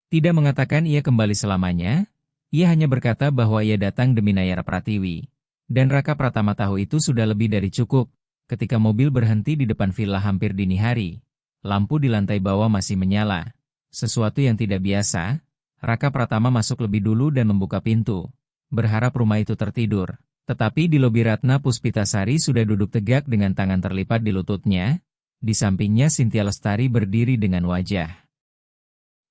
A: tidak mengatakan ia kembali selamanya. Ia hanya berkata bahwa ia datang demi Nayara Pratiwi. Dan Raka Pratama tahu itu sudah lebih dari cukup. Ketika mobil berhenti di depan villa hampir dini hari, lampu di lantai bawah masih menyala. Sesuatu yang tidak biasa. Raka Pratama masuk lebih dulu dan membuka pintu, berharap rumah itu tertidur. Tetapi di lobi Ratna Puspitasari sudah duduk tegak dengan tangan terlipat di lututnya. Di sampingnya Cynthia Lestari berdiri dengan wajah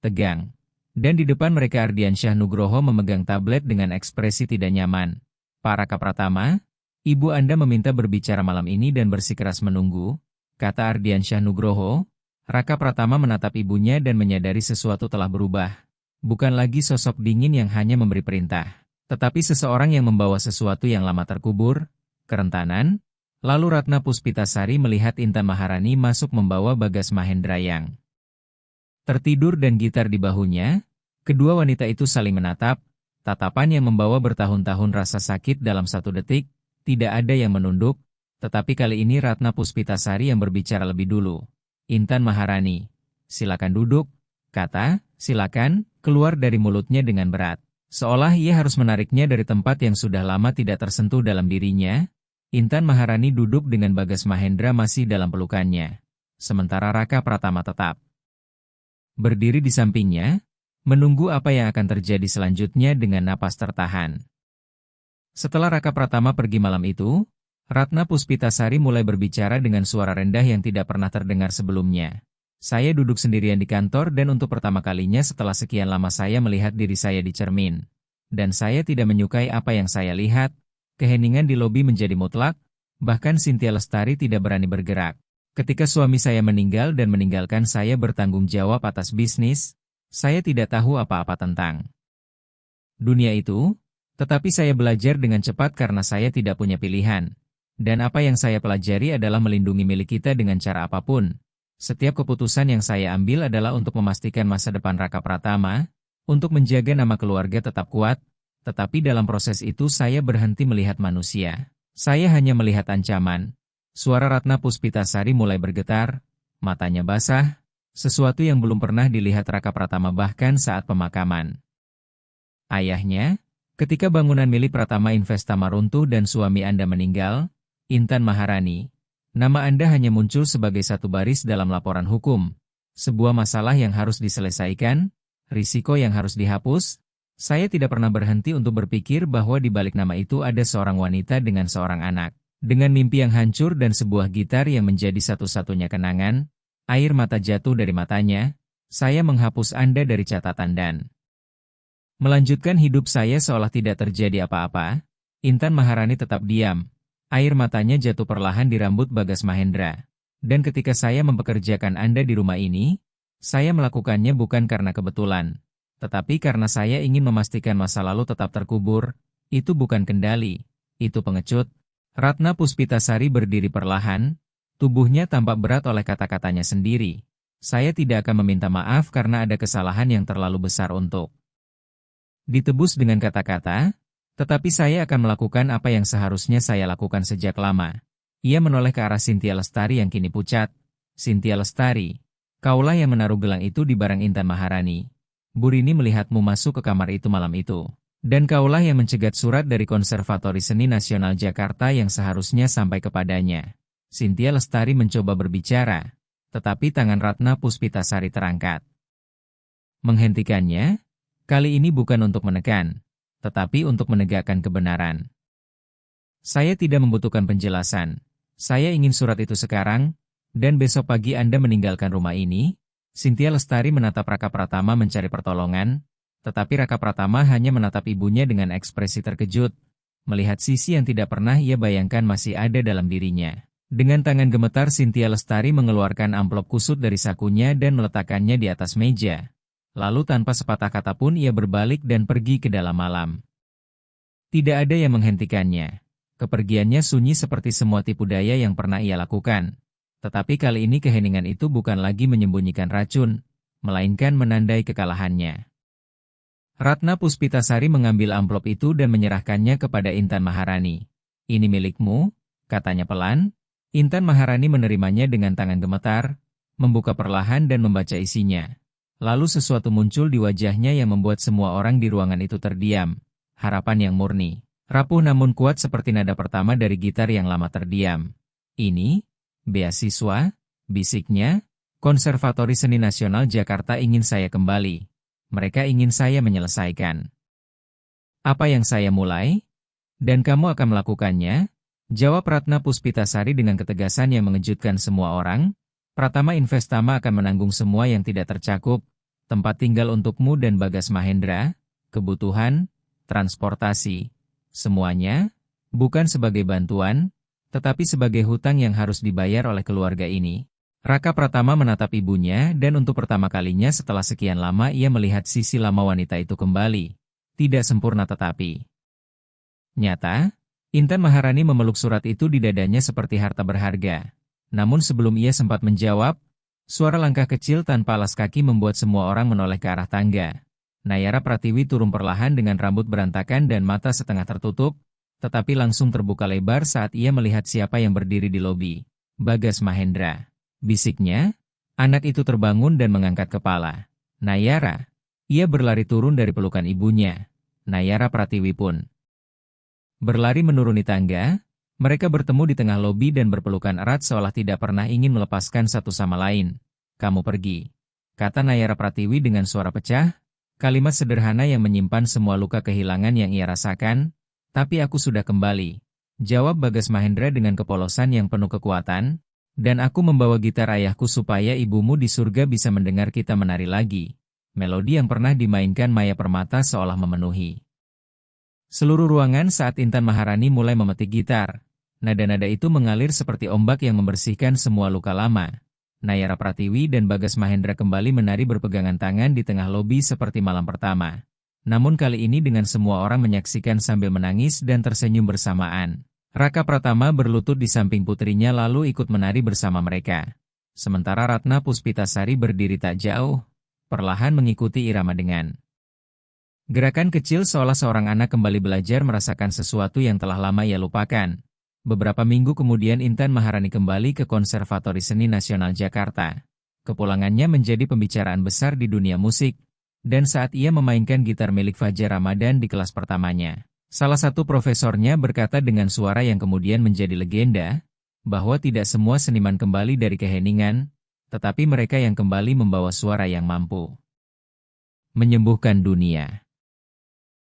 A: tegang. Dan di depan mereka Ardiansyah Nugroho memegang tablet dengan ekspresi tidak nyaman. "Pak Raka Pratama, ibu Anda meminta berbicara malam ini dan bersikeras menunggu," kata Ardiansyah Nugroho. Raka Pratama menatap ibunya dan menyadari sesuatu telah berubah. Bukan lagi sosok dingin yang hanya memberi perintah, tetapi seseorang yang membawa sesuatu yang lama terkubur, kerentanan. Lalu Ratna Puspitasari melihat Intan Maharani masuk membawa Bagas Mahendra yang tertidur dan gitar di bahunya. Kedua wanita itu saling menatap, tatapan yang membawa bertahun-tahun rasa sakit dalam satu detik. Tidak ada yang menunduk, tetapi kali ini Ratna Puspitasari yang berbicara lebih dulu. "Intan Maharani, silakan duduk," kata, "silakan," keluar dari mulutnya dengan berat. Seolah ia harus menariknya dari tempat yang sudah lama tidak tersentuh dalam dirinya. Intan Maharani duduk dengan Bagas Mahendra masih dalam pelukannya. Sementara Raka Pratama tetap berdiri di sampingnya, menunggu apa yang akan terjadi selanjutnya dengan napas tertahan. Setelah Raka Pratama pergi malam itu, Ratna Puspitasari mulai berbicara dengan suara rendah yang tidak pernah terdengar sebelumnya. "Saya duduk sendirian di kantor dan untuk pertama kalinya setelah sekian lama saya melihat diri saya di cermin. Dan saya tidak menyukai apa yang saya lihat. Keheningan di lobi menjadi mutlak, bahkan Cynthia Lestari tidak berani bergerak. Ketika suami saya meninggal dan meninggalkan saya bertanggung jawab atas bisnis, saya tidak tahu apa-apa tentang dunia itu, tetapi saya belajar dengan cepat karena saya tidak punya pilihan. Dan apa yang saya pelajari adalah melindungi milik kita dengan cara apapun. Setiap keputusan yang saya ambil adalah untuk memastikan masa depan Raka Pratama, untuk menjaga nama keluarga tetap kuat, tetapi dalam proses itu saya berhenti melihat manusia. Saya hanya melihat ancaman." Suara Ratna Puspitasari mulai bergetar, matanya basah, sesuatu yang belum pernah dilihat Raka Pratama bahkan saat pemakaman ayahnya. "Ketika bangunan milik Pratama Investama runtuh dan suami Anda meninggal, Intan Maharani, nama Anda hanya muncul sebagai satu baris dalam laporan hukum. Sebuah masalah yang harus diselesaikan, risiko yang harus dihapus. Saya tidak pernah berhenti untuk berpikir bahwa di balik nama itu ada seorang wanita dengan seorang anak. Dengan mimpi yang hancur dan sebuah gitar yang menjadi satu-satunya kenangan." Air mata jatuh dari matanya. "Saya menghapus Anda dari catatan dan melanjutkan hidup saya seolah tidak terjadi apa-apa." Intan Maharani tetap diam. Air matanya jatuh perlahan di rambut Bagas Mahendra. "Dan ketika saya mempekerjakan Anda di rumah ini, saya melakukannya bukan karena kebetulan, tetapi karena saya ingin memastikan masa lalu tetap terkubur. Itu bukan kendali, itu pengecut." Ratna Puspitasari berdiri perlahan. Tubuhnya tampak berat oleh kata-katanya sendiri. "Saya tidak akan meminta maaf karena ada kesalahan yang terlalu besar untuk ditebus dengan kata-kata, tetapi saya akan melakukan apa yang seharusnya saya lakukan sejak lama." Ia menoleh ke arah Cynthia Lestari yang kini pucat. "Cynthia Lestari, kaulah yang menaruh gelang itu di barang Intan Maharani. Bu Rini melihatmu masuk ke kamar itu malam itu. Dan kaulah yang mencegat surat dari Konservatori Seni Nasional Jakarta yang seharusnya sampai kepadanya." Cynthia Lestari mencoba berbicara, tetapi tangan Ratna Puspitasari terangkat. Menghentikannya, kali ini bukan untuk menekan, tetapi untuk menegakkan kebenaran. "Saya tidak membutuhkan penjelasan. Saya ingin surat itu sekarang, dan besok pagi Anda meninggalkan rumah ini." Cynthia Lestari menatap Raka Pratama mencari pertolongan, tetapi Raka Pratama hanya menatap ibunya dengan ekspresi terkejut. melihat sisi yang tidak pernah ia bayangkan masih ada dalam dirinya. Dengan tangan gemetar Cynthia Lestari mengeluarkan amplop kusut dari sakunya dan meletakkannya di atas meja. Lalu tanpa sepatah kata pun ia berbalik dan pergi ke dalam malam. Tidak ada yang menghentikannya. Kepergiannya sunyi seperti semua tipu daya yang pernah ia lakukan. Tetapi kali ini keheningan itu bukan lagi menyembunyikan racun, melainkan menandai kekalahannya. Ratna Puspitasari mengambil amplop itu dan menyerahkannya kepada Intan Maharani. "Ini milikmu," katanya pelan. Intan Maharani menerimanya dengan tangan gemetar, membuka perlahan dan membaca isinya. Lalu sesuatu muncul di wajahnya yang membuat semua orang di ruangan itu terdiam. Harapan yang murni, rapuh namun kuat seperti nada pertama dari gitar yang lama terdiam. "Ini, beasiswa," bisiknya, "Konservatori Seni Nasional Jakarta ingin saya kembali. Mereka ingin saya menyelesaikan apa yang saya mulai, dan kamu akan melakukannya," jawab Ratna Puspitasari dengan ketegasan yang mengejutkan semua orang. "Pratama Investama akan menanggung semua yang tidak tercakup, tempat tinggal untukmu dan Bagas Mahendra, kebutuhan, transportasi, semuanya, bukan sebagai bantuan, tetapi sebagai hutang yang harus dibayar oleh keluarga ini." Raka Pratama menatap ibunya dan untuk pertama kalinya setelah sekian lama ia melihat sisi lama wanita itu kembali. Tidak sempurna tetapi nyata. Intan Maharani memeluk surat itu di dadanya seperti harta berharga. Namun sebelum ia sempat menjawab, suara langkah kecil tanpa alas kaki membuat semua orang menoleh ke arah tangga. Nayara Pratiwi turun perlahan dengan rambut berantakan dan mata setengah tertutup, tetapi langsung terbuka lebar saat ia melihat siapa yang berdiri di lobi. "Bagas Mahendra," bisiknya. Anak itu terbangun dan mengangkat kepala. "Nayara." Ia berlari turun dari pelukan ibunya. Nayara Pratiwi pun berlari menuruni tangga. Mereka bertemu di tengah lobi dan berpelukan erat seolah tidak pernah ingin melepaskan satu sama lain. "Kamu pergi," kata Nayara Pratiwi dengan suara pecah, kalimat sederhana yang menyimpan semua luka kehilangan yang ia rasakan. "Tapi aku sudah kembali," jawab Bagas Mahendra dengan kepolosan yang penuh kekuatan. "Dan aku membawa gitar ayahku supaya ibumu di surga bisa mendengar kita menari lagi." Melodi yang pernah dimainkan Maya Permata seolah memenuhi seluruh ruangan saat Intan Maharani mulai memetik gitar. Nada-nada itu mengalir seperti ombak yang membersihkan semua luka lama. Nayara Pratiwi dan Bagas Mahendra kembali menari berpegangan tangan di tengah lobi seperti malam pertama. Namun kali ini dengan semua orang menyaksikan sambil menangis dan tersenyum bersamaan. Raka Pratama berlutut di samping putrinya lalu ikut menari bersama mereka. Sementara Ratna Puspitasari berdiri tak jauh, perlahan mengikuti irama dengan gerakan kecil seolah seorang anak kembali belajar merasakan sesuatu yang telah lama ia lupakan. Beberapa minggu kemudian Intan Maharani kembali ke Konservatori Seni Nasional Jakarta. Kepulangannya menjadi pembicaraan besar di dunia musik, dan saat ia memainkan gitar milik Fajar Ramadan di kelas pertamanya, salah satu profesornya berkata dengan suara yang kemudian menjadi legenda, bahwa tidak semua seniman kembali dari keheningan, tetapi mereka yang kembali membawa suara yang mampu menyembuhkan dunia.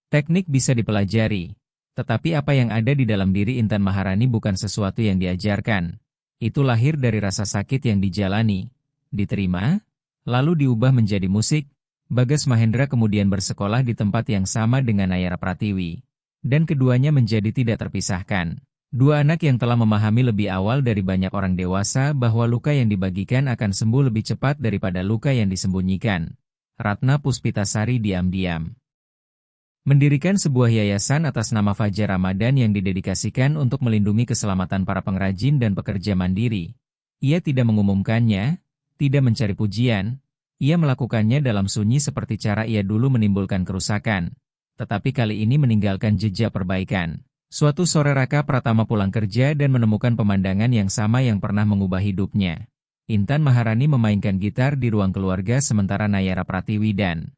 A: Teknik bisa dipelajari, tetapi apa yang ada di dalam diri Intan Maharani bukan sesuatu yang diajarkan. Itu lahir dari rasa sakit yang dijalani, diterima, lalu diubah menjadi musik. Bagas Mahendra kemudian bersekolah di tempat yang sama dengan Nayara Pratiwi, dan keduanya menjadi tidak terpisahkan. Dua anak yang telah memahami lebih awal dari banyak orang dewasa bahwa luka yang dibagikan akan sembuh lebih cepat daripada luka yang disembunyikan. Ratna Puspitasari diam-diam mendirikan sebuah yayasan atas nama Fajar Ramadan yang didedikasikan untuk melindungi keselamatan para pengrajin dan pekerja mandiri. Ia tidak mengumumkannya, tidak mencari pujian, ia melakukannya dalam sunyi seperti cara ia dulu menimbulkan kerusakan, tetapi kali ini meninggalkan jejak perbaikan. Suatu sore Raka Pratama pulang kerja dan menemukan pemandangan yang sama yang pernah mengubah hidupnya. Intan Maharani memainkan gitar di ruang keluarga sementara Nayara Pratiwi dan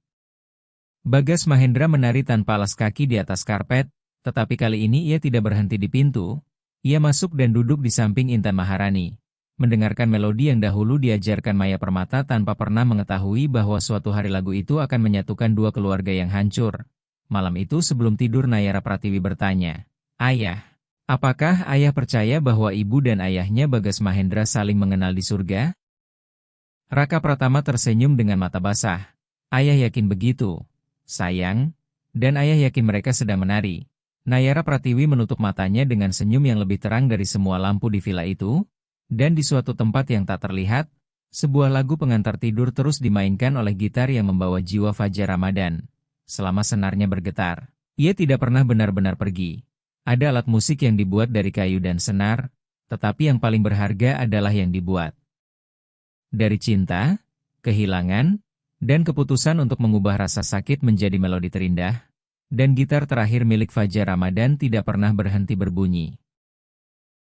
A: Bagas Mahendra menari tanpa alas kaki di atas karpet, tetapi kali ini ia tidak berhenti di pintu. Ia masuk dan duduk di samping Intan Maharani, mendengarkan melodi yang dahulu diajarkan Maya Permata tanpa pernah mengetahui bahwa suatu hari lagu itu akan menyatukan dua keluarga yang hancur. Malam itu sebelum tidur Nayara Pratiwi bertanya, "Ayah, apakah ayah percaya bahwa ibu dan ayahnya Bagas Mahendra saling mengenal di surga?" Raka Pratama tersenyum dengan mata basah. "Ayah yakin begitu, sayang, dan ayah yakin mereka sedang menari." Nayara Pratiwi menutup matanya dengan senyum yang lebih terang dari semua lampu di villa itu, dan di suatu tempat yang tak terlihat, sebuah lagu pengantar tidur terus dimainkan oleh gitar yang membawa jiwa Fajar Ramadan. Selama senarnya bergetar, ia tidak pernah benar-benar pergi. Ada alat musik yang dibuat dari kayu dan senar, tetapi yang paling berharga adalah yang dibuat dari cinta, kehilangan, dan keputusan untuk mengubah rasa sakit menjadi melodi terindah. Dan gitar terakhir milik Fajar Ramadan tidak pernah berhenti berbunyi.